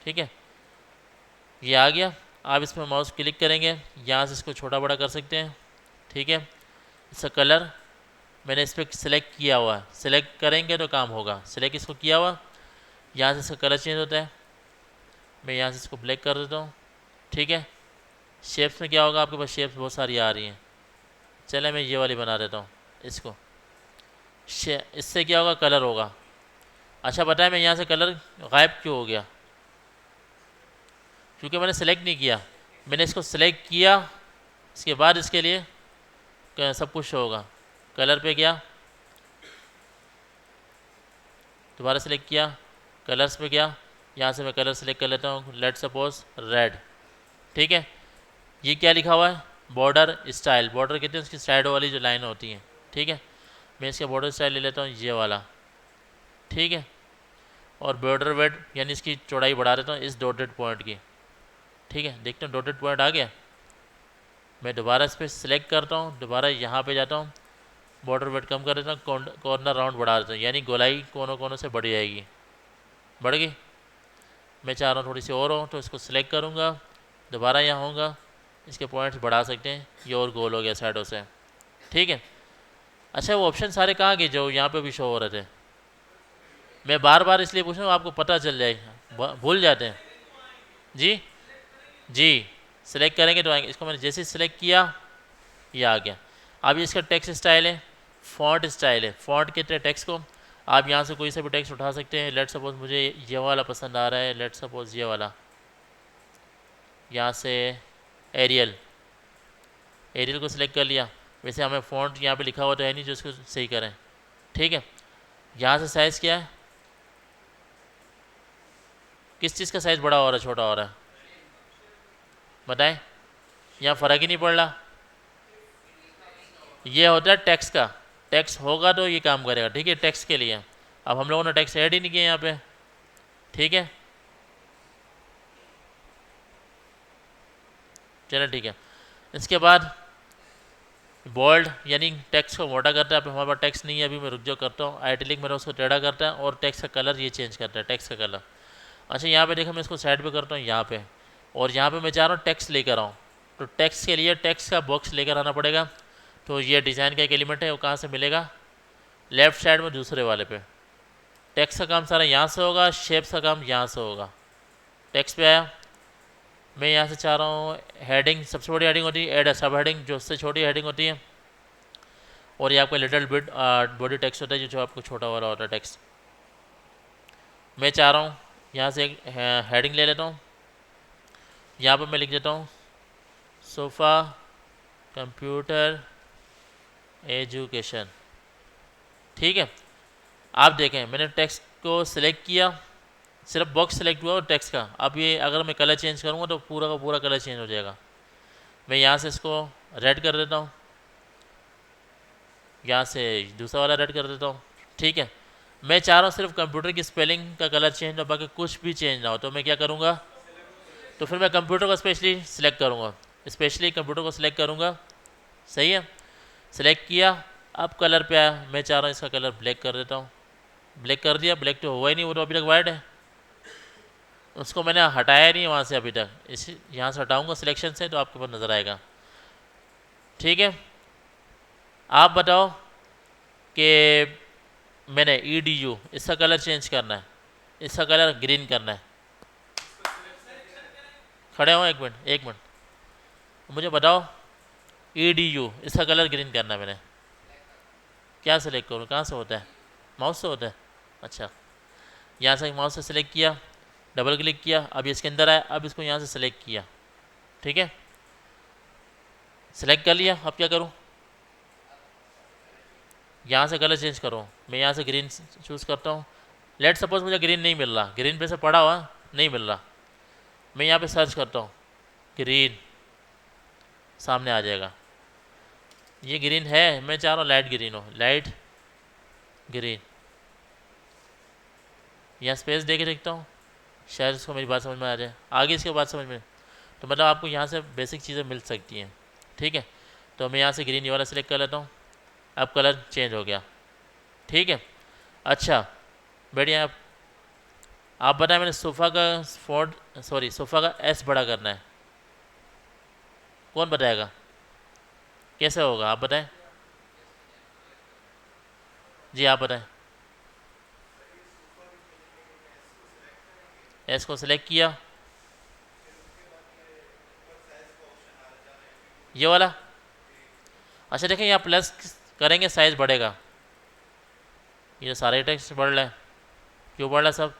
Speaker 1: ठीक है, ये आ गया। आप इस पर माउस क्लिक करेंगे, यहाँ से इसको छोटा बड़ा कर सकते हैं, ठीक है। इसका कलर मैंने इस पर सिलेक्ट किया हुआ है, सिलेक्ट करेंगे तो काम होगा। सिलेक्ट इसको किया हुआ, यहाँ से इसका कलर चेंज होता है। मैं यहाँ से इसको ब्लैक कर देता हूँ, ठीक है। शेप्स में क्या होगा, आपके पास शेप्स बहुत सारी आ रही हैं। चले मैं ये वाली बना देता हूँ इसको, इससे क्या होगा, कलर होगा। अच्छा बताएं, मैं यहाँ से कलर गायब क्यों हो गया? क्योंकि मैंने सेलेक्ट नहीं किया। मैंने इसको सिलेक्ट किया, इसके बाद इसके लिए सब कुछ होगा। कलर पे गया, दोबारा सेलेक्ट किया, कलर्स पे गया, यहाँ से मैं कलर सेलेक्ट कर लेता हूँ, लेट सपोज रेड, ठीक है। ये क्या लिखा हुआ है? Border style. बॉर्डर कहते हैं उसकी साइड वाली जो लाइन होती हैं, ठीक है। मैं इसका बॉर्डर स्टाइल ले लेता हूँ, ये वाला, ठीक है। और बॉर्डर वेट यानी इसकी चौड़ाई बढ़ा देता हूँ इस डॉटेड पॉइंट की, ठीक है। देखते हैं डॉटेड पॉइंट आ गया। मैं दोबारा इस पर सिलेक्ट करता हूँ, दोबारा यहाँ पे जाता हूँ, बॉर्डर वेट कम कर देता हूँ, कॉर्नर राउंड बढ़ा देता हूँ, यानी गोलाई कोनों कोनों से बढ़ जाएगी, बढ़ गई। मैं चाह रहा हूँ थोड़ी सी और हो, तो इसको सिलेक्ट करूँगा, दोबारा यहाँ होगा, इसके पॉइंट्स बढ़ा सकते हैं, ये और गोल हो गया साइडों से, ठीक है। अच्छा वो ऑप्शन सारे कहाँ गए जो यहाँ पे भी शो हो रहे थे? मैं बार बार इसलिए पूछ रहा हूँ, आपको पता चल जाए, भूल जाते हैं जी। जी, सिलेक्ट करेंगे तो आएंगे। इसको मैंने जैसे ही सिलेक्ट किया, ये आ गया। अब ये इसका टेक्स्ट स्टाइल है, फॉन्ट स्टाइल है। फॉन्ट कहते हैं टेक्स्ट को। आप यहाँ से कोई सा भी टेक्स्ट उठा सकते हैं। लेट सपोज मुझे ये वाला पसंद आ रहा है, लेट सपोज ये वाला, यहाँ से एरियल, एरियल को सिलेक्ट कर लिया। वैसे हमें फ़ॉन्ट यहाँ पे लिखा हुआ तो है नहीं जो इसको सही करें, ठीक है। यहाँ से साइज़ क्या है, किस चीज़ का साइज़ बड़ा हो रहा है छोटा हो रहा है, बताएं। यहाँ फ़र्क ही नहीं पड़ रहा। ये होता है टेक्स्ट का, टेक्स्ट होगा तो ये काम करेगा, ठीक है। टेक्स्ट के लिए अब हम लोगों ने टेक्स्ट ऐड ही नहीं किया यहाँ पे, ठीक है। चलो ठीक है। इसके बाद बोल्ड यानी टेक्स्ट को मोटा करता है। अब हमारे पास टेक्स्ट नहीं है, अभी मैं रुक जाओ करता हूँ। आइटलिक मेरा उसको टेढ़ा करता है और टेक्स्ट का कलर ये चेंज करता है, टेक्स्ट का कलर। अच्छा यहाँ पे देखो मैं इसको साइड पे करता हूँ यहाँ पे, और यहाँ पे मैं चाह रहा हूँ टेक्स्ट लेकर आऊँ। तो टेक्स्ट के लिए टेक्स्ट का बॉक्स लेकर आना पड़ेगा। तो ये डिज़ाइन का एक एलिमेंट है, वो कहाँ से मिलेगा? लेफ्ट साइड में दूसरे वाले पे। टेक्स्ट का काम सारा यहाँ से होगा, शेप्स का काम यहाँ से होगा। टेक्स्ट पे आया, मैं यहाँ से चाह रहा हूँ हेडिंग, सबसे बड़ी हेडिंग होती है, ऐड सब हेडिंग जो उससे छोटी हेडिंग होती है, और ये आपका लिटिल बिट बॉडी टेक्स्ट होता है जो आपको छोटा वाला होता है टेक्स्ट। मैं चाह रहा हूँ यहाँ से एक हेडिंग ले लेता हूँ, यहाँ पर मैं लिख देता हूँ सोफ़ा कंप्यूटर एजुकेशन। ठीक है, आप देखें मैंने टेक्स्ट को सिलेक्ट किया, सिर्फ बॉक्स सेलेक्ट हुआ और टेक्स्ट का। अब ये अगर मैं कलर चेंज करूँगा तो पूरा का पूरा कलर चेंज हो जाएगा। मैं यहाँ से इसको रेड कर देता हूँ, यहाँ से दूसरा वाला रेड कर देता हूँ। ठीक है, मैं चाह रहा हूँ सिर्फ कंप्यूटर की स्पेलिंग का कलर चेंज हो, बाकी कुछ भी चेंज ना हो। तो मैं क्या करूँगा, तो फिर मैं कंप्यूटर को स्पेशली सिलेक्ट करूँगा, स्पेशली कंप्यूटर को सिलेक्ट करूँगा। सही है, सिलेक्ट किया। अब कलर पे आया, मैं चाह रहा हूँ इसका कलर ब्लैक कर देता हूँ। ब्लैक कर दिया, ब्लैक तो हुआ ही नहीं, वो तो अभी तक वाइट है, उसको मैंने हटाया नहीं वहाँ से अभी तक। इस यहाँ से हटाऊँगा सिलेक्शन से तो आपके पास नज़र आएगा। ठीक है, आप बताओ कि मैंने EDU इसका कलर चेंज करना है, इसका कलर ग्रीन करना है। खड़े हो, एक मिनट एक मिनट, मुझे बताओ EDU इसका कलर ग्रीन करना है। मैंने क्या सेलेक्ट करूँ, कहाँ से होता है? माउस से होता है। अच्छा, यहाँ से माउस से सिलेक्ट किया, डबल क्लिक किया, अब इसके अंदर आया, अब इसको यहाँ से सिलेक्ट किया। ठीक है, सिलेक्ट कर लिया। अब क्या करूँ, यहाँ से कलर चेंज करो। मैं यहाँ से ग्रीन चूज़ करता हूँ। लेट सपोज मुझे ग्रीन नहीं मिल रहा, ग्रीन पे से पड़ा हुआ नहीं मिल रहा, मैं यहाँ पे सर्च करता हूँ ग्रीन, सामने आ जाएगा ये ग्रीन है। मैं चाह रहा हूँ लाइट ग्रीन हो, लाइट ग्रीन। यहाँ स्पेस दे के देखता हूँ, शायद इसको मेरी बात समझ में आ जाए, आगे इसके बाद समझ में। तो मतलब आपको यहाँ से बेसिक चीज़ें मिल सकती हैं। ठीक है, तो मैं यहाँ से ग्रीन ये वाला सिलेक्ट कर लेता हूँ। अब कलर चेंज हो गया। ठीक है, अच्छा बढ़िया। आप बताएं, मैंने सोफ़ा का फॉन्ट सोफ़ा का S बड़ा करना है, कौन बताएगा कैसे होगा? आप बताएं जी, आप बताएं। S को सिलेक्ट किया, ये वाला। अच्छा देखें, यहाँ प्लस करेंगे साइज़ बढ़ेगा। ये सारे टेक्स्ट बढ़ रहा है, क्यों बढ़ रहा है सब?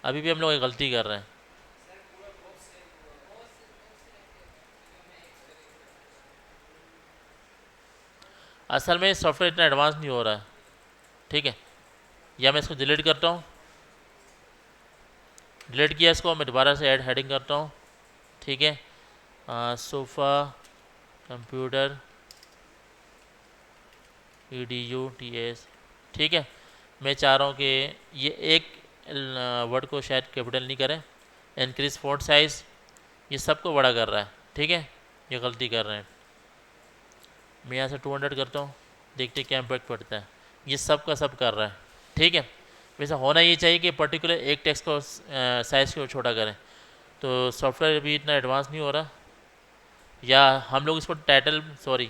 Speaker 1: अभी भी हम लोग एक गलती कर रहे हैं। असल में सॉफ्टवेयर इतना एडवांस नहीं हो रहा है। ठीक है, या मैं इसको डिलीट करता हूँ, डिलीट किया इसको, मैं दोबारा से ऐड हेडिंग करता हूँ। ठीक है, सोफ़ा कंप्यूटर EDUTS। ठीक है, मैं चाह रहा हूँ कि ये एक वर्ड को शायद कैपिटल नहीं करें। इंक्रीज फॉन्ट साइज़, ये सबको बड़ा कर रहा है। ठीक है, ये गलती कर रहे हैं। मैं यहाँ से 200 करता हूँ, देखते क्या इम्पैक्ट पड़ता है। ये सब का सब कर रहा है। ठीक है, वैसा होना ये चाहिए कि पर्टिकुलर एक टेक्स्ट को साइज़ को छोटा करें। तो सॉफ्टवेयर अभी इतना एडवांस नहीं हो रहा, या हम लोग इसको टाइटल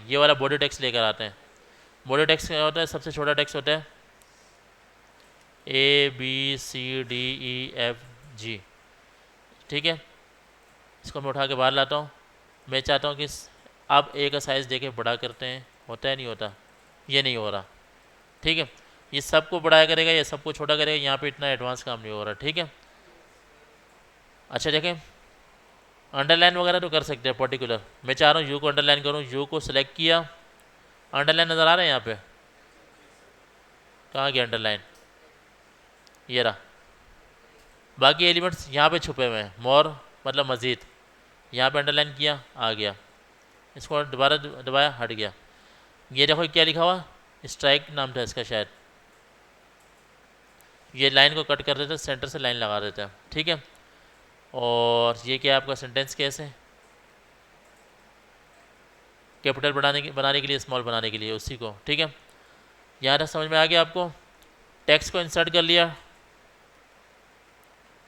Speaker 1: ये वाला बॉडी टेक्स्ट लेकर आते हैं। बॉडी टेक्स्ट क्या होता है? सबसे छोटा टेक्स्ट होता है ABCDEFG। ठीक है, इसको मैं उठा के बाहर लाता हूँ। मैं चाहता हूँ कि आप ए का साइज़ देके बड़ा करते हैं, होता है नहीं होता? ये नहीं हो रहा। ठीक है, ये सबको बड़ा करेगा, ये सबको छोटा करेगा, यहाँ पे इतना एडवांस काम नहीं हो रहा। ठीक है, अच्छा देखें, अंडरलाइन वगैरह तो कर सकते हैं पर्टिकुलर। मैं चाह रहा हूँ यू को अंडरलाइन करूँ, यू को सिलेक्ट किया, अंडरलाइन नज़र आ रहा है यहाँ पे? कहाँ गया अंडरलाइन? ये रहा। बाकी एलिमेंट्स यहाँ पे छुपे हुए हैं, मोर मतलब मज़ीद। यहाँ पे अंडरलाइन किया, आ गया, इसको दोबारा दबाया, हट गया। ये देखो क्या लिखा हुआ, स्ट्राइक नाम था इसका शायद। ये लाइन को कट कर देते हैं, सेंटर से लाइन लगा देते हैं, ठीक है। और ये क्या है आपका सेंटेंस केस है, कैपिटल बनाने के लिए, स्मॉल बनाने के लिए, उसी को, ठीक है। यहाँ तक समझ में आ गया आपको। टेक्स्ट को इंसर्ट कर लिया,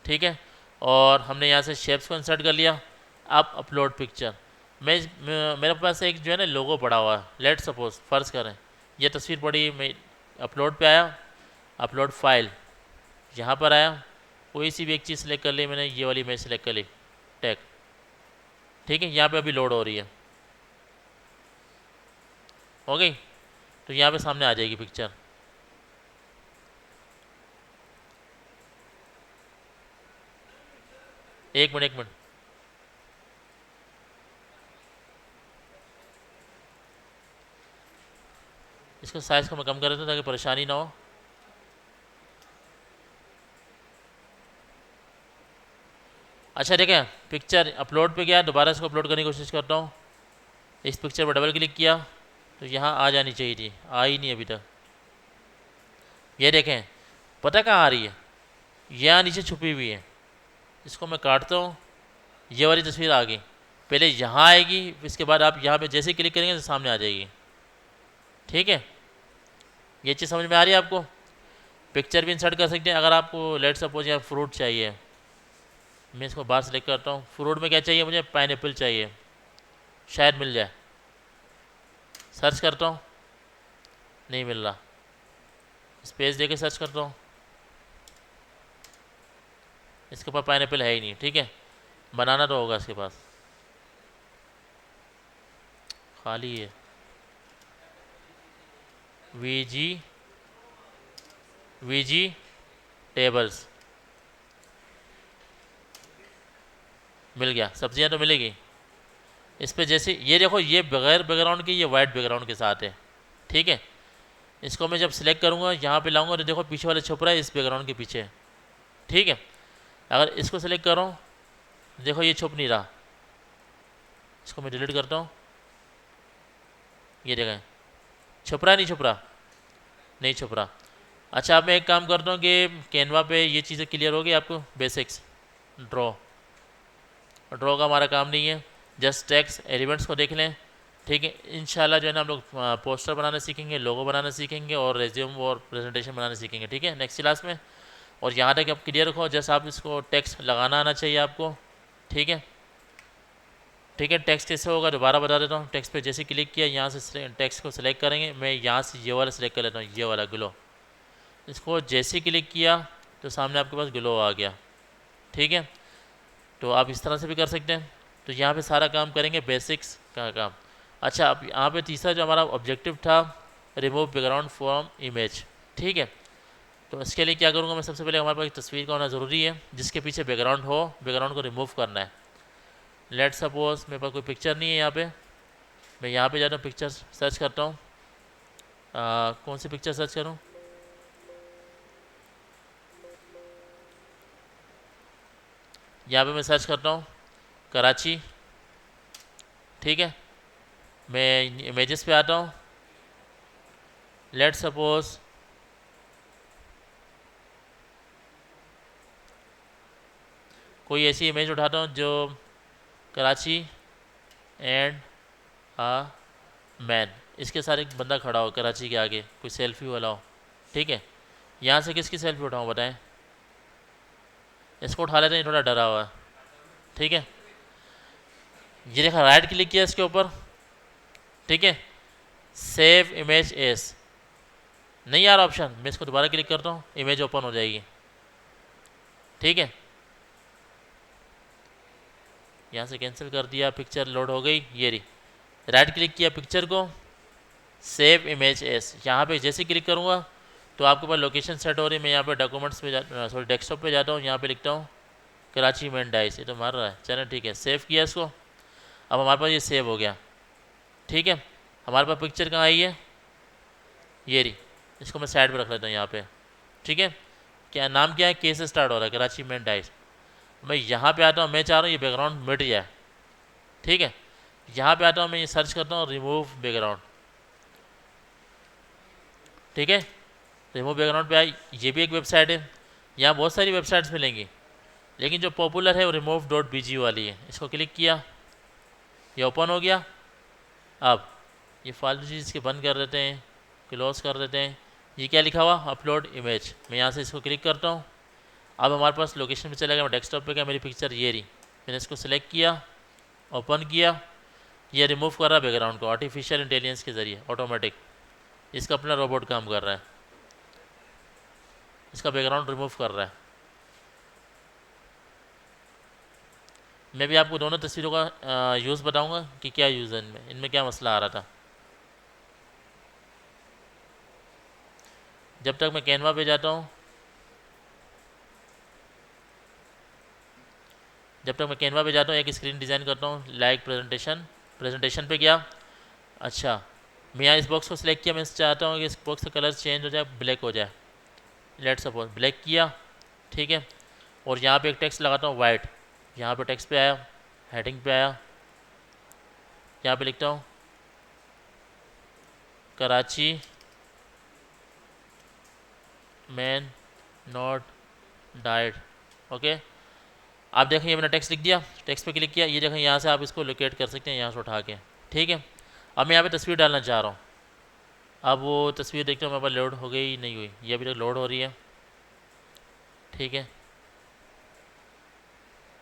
Speaker 1: ठीक है। और हमने यहाँ से शेप्स को इंसर्ट कर लिया। अब अपलोड पिक्चर। मेरे पास एक जो है ना लोगो पड़ा हुआ है, लेट सपोज फ़र्ज़ करें ये तस्वीर पड़ी, मैं अपलोड पे आया, अपलोड फाइल, यहाँ पर आया, कोई सी भी एक चीज़ सेलेक्ट कर ली मैंने, ये वाली इमेज सेलेक्ट कर ली, टैग, ठीक है। यहाँ पे अभी लोड हो रही है, हो गई। तो यहाँ पे सामने आ जाएगी पिक्चर। एक मिनट, एक मिनट, इसको साइज़ को मैं कम कर देता हूँ ताकि परेशानी ना हो। अच्छा देखें, पिक्चर अपलोड पे गया, दोबारा इसको अपलोड करने की कोशिश करता हूँ। इस पिक्चर पर डबल क्लिक किया तो यहाँ आ जानी चाहिए थी, आ ही नहीं अभी तक। ये देखें, पता कहाँ आ रही है, यहाँ नीचे छुपी हुई है। इसको मैं काटता हूँ, ये वाली तस्वीर आ गई। पहले यहाँ आएगी, इसके बाद आप यहाँ पे जैसे ही क्लिक करेंगे तो सामने आ जाएगी, ठीक है। ये चीज़ समझ में आ रही है आपको। पिक्चर भी इंसर्ट कर सकते हैं अगर आपको लेट सपोज यहाँ फ्रूट चाहिए, मैं इसको बाहर सेलेक्ट करता हूँ। फ्रूट में क्या चाहिए मुझे, पाइनएप्पल चाहिए, शायद मिल जाए। सर्च करता हूँ, नहीं मिल रहा, स्पेस दे के सर्च करता हूँ, इसके पास पाइनएप्पल है ही नहीं, ठीक है। बनाना तो होगा इसके पास, खाली है। वीजी टेबल्स मिल गया, सब्जियां तो मिलेगी। इस पे जैसे ये देखो, ये बगैर बैकग्राउंड के, ये वाइट बैकग्राउंड के साथ है, ठीक है। इसको मैं जब सिलेक्ट करूँगा, यहाँ पे लाऊंगा तो देखो पीछे वाला छुप रहा है इस बैकग्राउंड के पीछे, ठीक है। अगर इसको सेलेक्ट कर रहा हूँ, देखो ये छुप नहीं रहा, इसको मैं डिलीट करता हूँ। ये देखें, छुप रहा नहीं छुप रहा, नहीं छुप रहा। अच्छा, अब मैं एक काम करता हूँ कि कैनवा पे ये चीज़ें क्लियर हो गई आपको, बेसिक्स। ड्रॉ का हमारा काम नहीं है, जस्ट टेक्स्ट एलिमेंट्स को देख लें, ठीक है। इंशाल्लाह जो है ना हम लोग पोस्टर बनाना सीखेंगे, लोगो बनाना सीखेंगे और रेज्यूम और प्रेजेंटेशन बनाना सीखेंगे, ठीक है, नेक्स्ट क्लास में। और यहाँ तक आप क्लियर रखो, जस्ट आप इसको टेक्स्ट लगाना आना चाहिए आपको, ठीक है। ठीक है, टेक्स्ट कैसे होगा दोबारा बता देता हूँ। टेक्स्ट पे जैसे क्लिक किया, यहाँ से टेक्स्ट को सिलेक्ट करेंगे। मैं यहाँ से ये वाला सिलेक्ट कर लेता हूँ, ये वाला ग्लो। इसको जैसे क्लिक किया तो सामने आपके पास ग्लो आ गया, ठीक है। तो आप इस तरह से भी कर सकते हैं। तो यहाँ पे सारा काम करेंगे, बेसिक्स का काम। अच्छा, अब यहाँ पे तीसरा जो हमारा ऑब्जेक्टिव था, रिमूव बैकग्राउंड फ्रॉम इमेज, ठीक है। तो इसके लिए क्या करूँगा मैं, सबसे पहले हमारे पास एक तस्वीर का होना ज़रूरी है जिसके पीछे बैकग्राउंड हो, बैकग्राउंड को रिमूव करना है। लेट सपोज मेरे पास कोई पिक्चर नहीं है यहाँ पे, मैं यहाँ पे जाता हूँ, पिक्चर सर्च करता हूँ। कौन सी पिक्चर सर्च करूँ, यहाँ पे मैं सर्च करता हूँ कराची, ठीक है। मैं इमेजेस पे आता हूँ, लेट सपोज कोई ऐसी इमेज उठाता हूँ जो कराची एंड आ मैन, इसके साथ एक बंदा खड़ा हो कराची के आगे, कोई सेल्फी वाला हो, ठीक है। यहाँ से किसकी सेल्फी उठाऊँ बताएं, इसको उठा लेते हैं, थोड़ा डरा हुआ है, ठीक है। ये देखा, राइट क्लिक किया इसके ऊपर, ठीक है। सेव इमेज एस, नहीं यार ऑप्शन, मैं इसको दोबारा क्लिक करता हूँ, इमेज ओपन हो जाएगी, ठीक है। यहाँ से कैंसिल कर दिया, पिक्चर लोड हो गई, ये रही। राइट क्लिक किया पिक्चर को, सेव इमेज एस, यहाँ पे जैसे क्लिक करूँगा तो आपके पास लोकेशन सेट हो रही है। मैं यहाँ पे डॉक्यूमेंट्स पे सॉरी डेस्कटॉप पे जाता हूँ, यहाँ पे लिखता हूँ कराची मैन डाइस, ये तो मार रहा है, चलो ठीक है, सेव किया इसको। अब हमारे पास ये सेव हो गया, ठीक है। हमारे पास पिक्चर कहाँ आई है, ये रही। इसको मैं साइड पर रख लेता हूँ यहाँ पे, ठीक है। क्या नाम क्या है, के से स्टार्ट हो रहा है, कराची मैन डाइस। मैं यहाँ पे आता हूँ, मैं चाह रहा हूँ ये बैकग्राउंड मिट जाए, ठीक है। यहाँ पे आता हूँ, मैं ये सर्च करता हूँ रिमूव बैकग्राउंड, ठीक है। रिमूव बैकग्राउंड पे आई, ये भी एक वेबसाइट है। यहाँ बहुत सारी वेबसाइट्स मिलेंगी, लेकिन जो पॉपुलर है वो रिमूव डॉट बीजी वाली है। इसको क्लिक किया, ये ओपन हो गया। अब ये फालतू चीज़ इसके बंद कर देते हैं, क्लोज कर देते हैं। ये क्या लिखा हुआ, अपलोड इमेज। मैं यहाँ से इसको क्लिक करता हूँ। अब हमारे पास लोकेशन पे चलेगा, मैं डेस्कटॉप पे गया, मेरी पिक्चर ये रही। मैंने इसको सिलेक्ट किया, ओपन किया, ये रिमूव कर रहा है बैकग्राउंड को आर्टिफिशियल इंटेलिजेंस के ज़रिए, ऑटोमेटिक। इसका अपना रोबोट काम कर रहा है, इसका बैकग्राउंड रिमूव कर रहा है। मैं भी आपको दोनों तस्वीरों का यूज़ बताऊंगा कि क्या यूज़ है इनमें, इनमें क्या मसला आ रहा था। जब तक मैं कैनवा पे जाता हूँ, एक स्क्रीन डिज़ाइन करता हूँ, लाइक प्रेजेंटेशन पे गया। अच्छा, मैं यहाँ इस बॉक्स को सिलेक्ट किया, मैं चाहता हूँ कि इस बॉक्स का कलर चेंज हो जाए, ब्लैक हो जाए। लेट सपोज ब्लैक किया, ठीक है। और यहाँ पे एक टेक्स्ट लगाता हूँ वाइट। यहाँ पे टेक्स्ट पे आया, हेडिंग पे आया, यहाँ पे लिखता हूँ Karachi man not died. Okay, आप देखें ये मैंने टेक्स्ट लिख दिया, टेक्स्ट पे क्लिक किया, ये देखें यहाँ से आप इसको लोकेट कर सकते हैं यहाँ से उठा के, ठीक है। अब मैं यहाँ पे तस्वीर डालना चाह रहा हूँ। अब वो तस्वीर देखते हो मेरे पास लोड हो गई, नहीं हुई, ये अभी तक लोड हो रही है, ठीक है।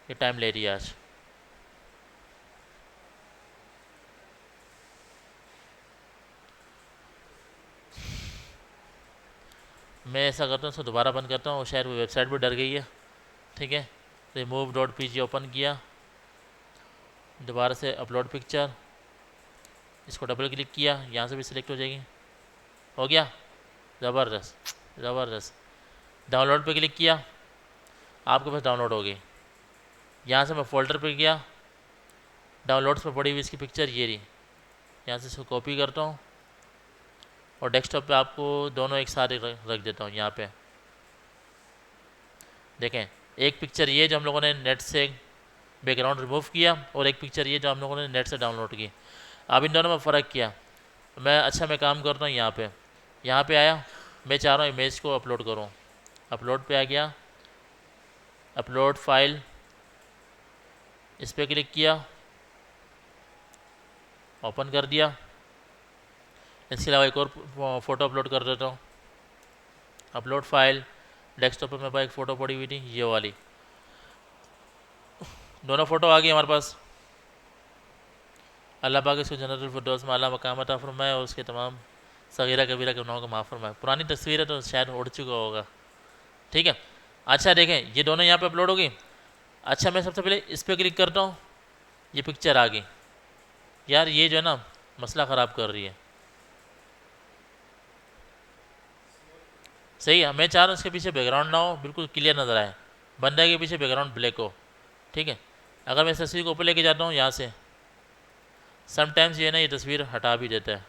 Speaker 1: ये टाइम ले रही है आज। मैं ऐसा करता हूँ, इसको दोबारा बंद करता हूँ, शायद वो वेबसाइट भी डर गई है, ठीक है। रिमूव डॉट पीजी ओपन किया, दोबारा से अपलोड पिक्चर, इसको डबल क्लिक किया, यहाँ से भी सिलेक्ट हो जाएगी, हो गया। ज़बरदस्त ज़बरदस्त। डाउनलोड पे क्लिक किया, आपके पास डाउनलोड हो गई। यहाँ से मैं फ़ोल्डर पे गया, डाउनलोड्स में पड़ी हुई इसकी पिक्चर ये रही, यहाँ से इसको कॉपी करता हूँ और डेस्कटॉप पे आपको दोनों एक साथ रख देता हूँ। यहाँ पे देखें, एक पिक्चर ये जो हम लोगों ने नेट से बैकग्राउंड रिमूव किया, और एक पिक्चर ये जो हम लोगों ने नेट से डाउनलोड की। अब इन दोनों में फ़र्क किया। मैं काम करता हूँ, यहाँ पे आया, मैं चाह रहा हूँ इमेज को अपलोड करूँ। अपलोड पे आ गया, अपलोड फाइल, इस पर क्लिक किया, ओपन कर दिया। इसके अलावा एक और फ़ोटो अपलोड कर देता हूँ। अपलोड फाइल, डेस्कटॉप पे मेरे पास एक फ़ोटो पड़ी हुई थी, ये वाली। दोनों फ़ोटो आ गई हमारे पास। अल्लाह पाक इसको जन्नतुल फिरदौस में आला मकाम अता फरमाए और उसके तमाम सगीरा कबीरा गुनाहों को माफ़ फरमाए। पुरानी तस्वीर है तो शायद उड़ चुका होगा, ठीक है। अच्छा देखें, ये दोनों यहाँ पे अपलोड हो गई। अच्छा, मैं सबसे पहले इस पर क्लिक करता हूँ, ये पिक्चर आ गई। यार ये जो है ना मसला ख़राब कर रही है, सही है। मैं चाह रहा हूँ इसके पीछे बैकग्राउंड ना हो, बिल्कुल क्लियर नज़र आए, बंदे के पीछे बैकग्राउंड ब्लैक हो, ठीक है। अगर मैं इस तस्वीर को ऊपर लेके जाता हूँ यहाँ से, समटाइम्स ये ना ये तस्वीर हटा भी देता है,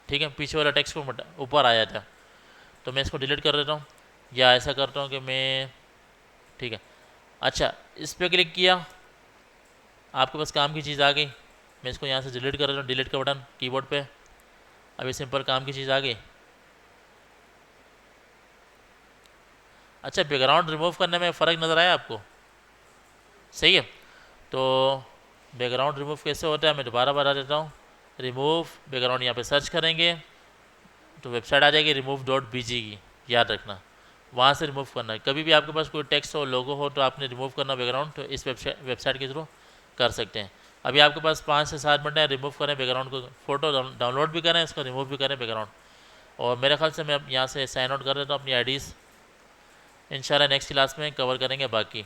Speaker 1: ठीक है। पीछे वाला टेक्स्ट को ऊपर आ जाता है, तो मैं इसको डिलीट कर देता हूँ, या ऐसा करता हूँ कि मैं, ठीक है। अच्छा, इस पर क्लिक किया, आपके पास काम की चीज़ आ गई। मैं इसको यहाँ से डिलीट कर देता हूँ, डिलीट का बटन कीबोर्ड पे। अभी सिंपल काम की चीज़ आ गई। अच्छा, बैकग्राउंड रिमूव करने में फ़र्क नज़र आया आपको, सही है। तो बैकग्राउंड रिमूव कैसे होता है मैं दोबारा बता देता हूँ। रिमूव बैकग्राउंड यहाँ पे सर्च करेंगे तो वेबसाइट आ जाएगी remove.bg की, याद रखना, वहाँ से रिमूव करना है। कभी भी आपके पास कोई टेक्स्ट हो, लोगो हो, तो आपने रिमूव करना बैकग्राउंड, तो इस वेबसाइट के थ्रू कर सकते हैं। अभी आपके पास 5 से 7 मिनट है, रिमूव करें बैकग्राउंड को, फ़ोटो डाउनलोड भी करें, इसको रिमूव भी करें बैकग्राउंड। और मेरे ख्याल से मैं अब यहाँ से साइन आउट कर देता हूँ अपनी आईडीज़। इंशाल्लाह नेक्स्ट क्लास में कवर करेंगे बाकी।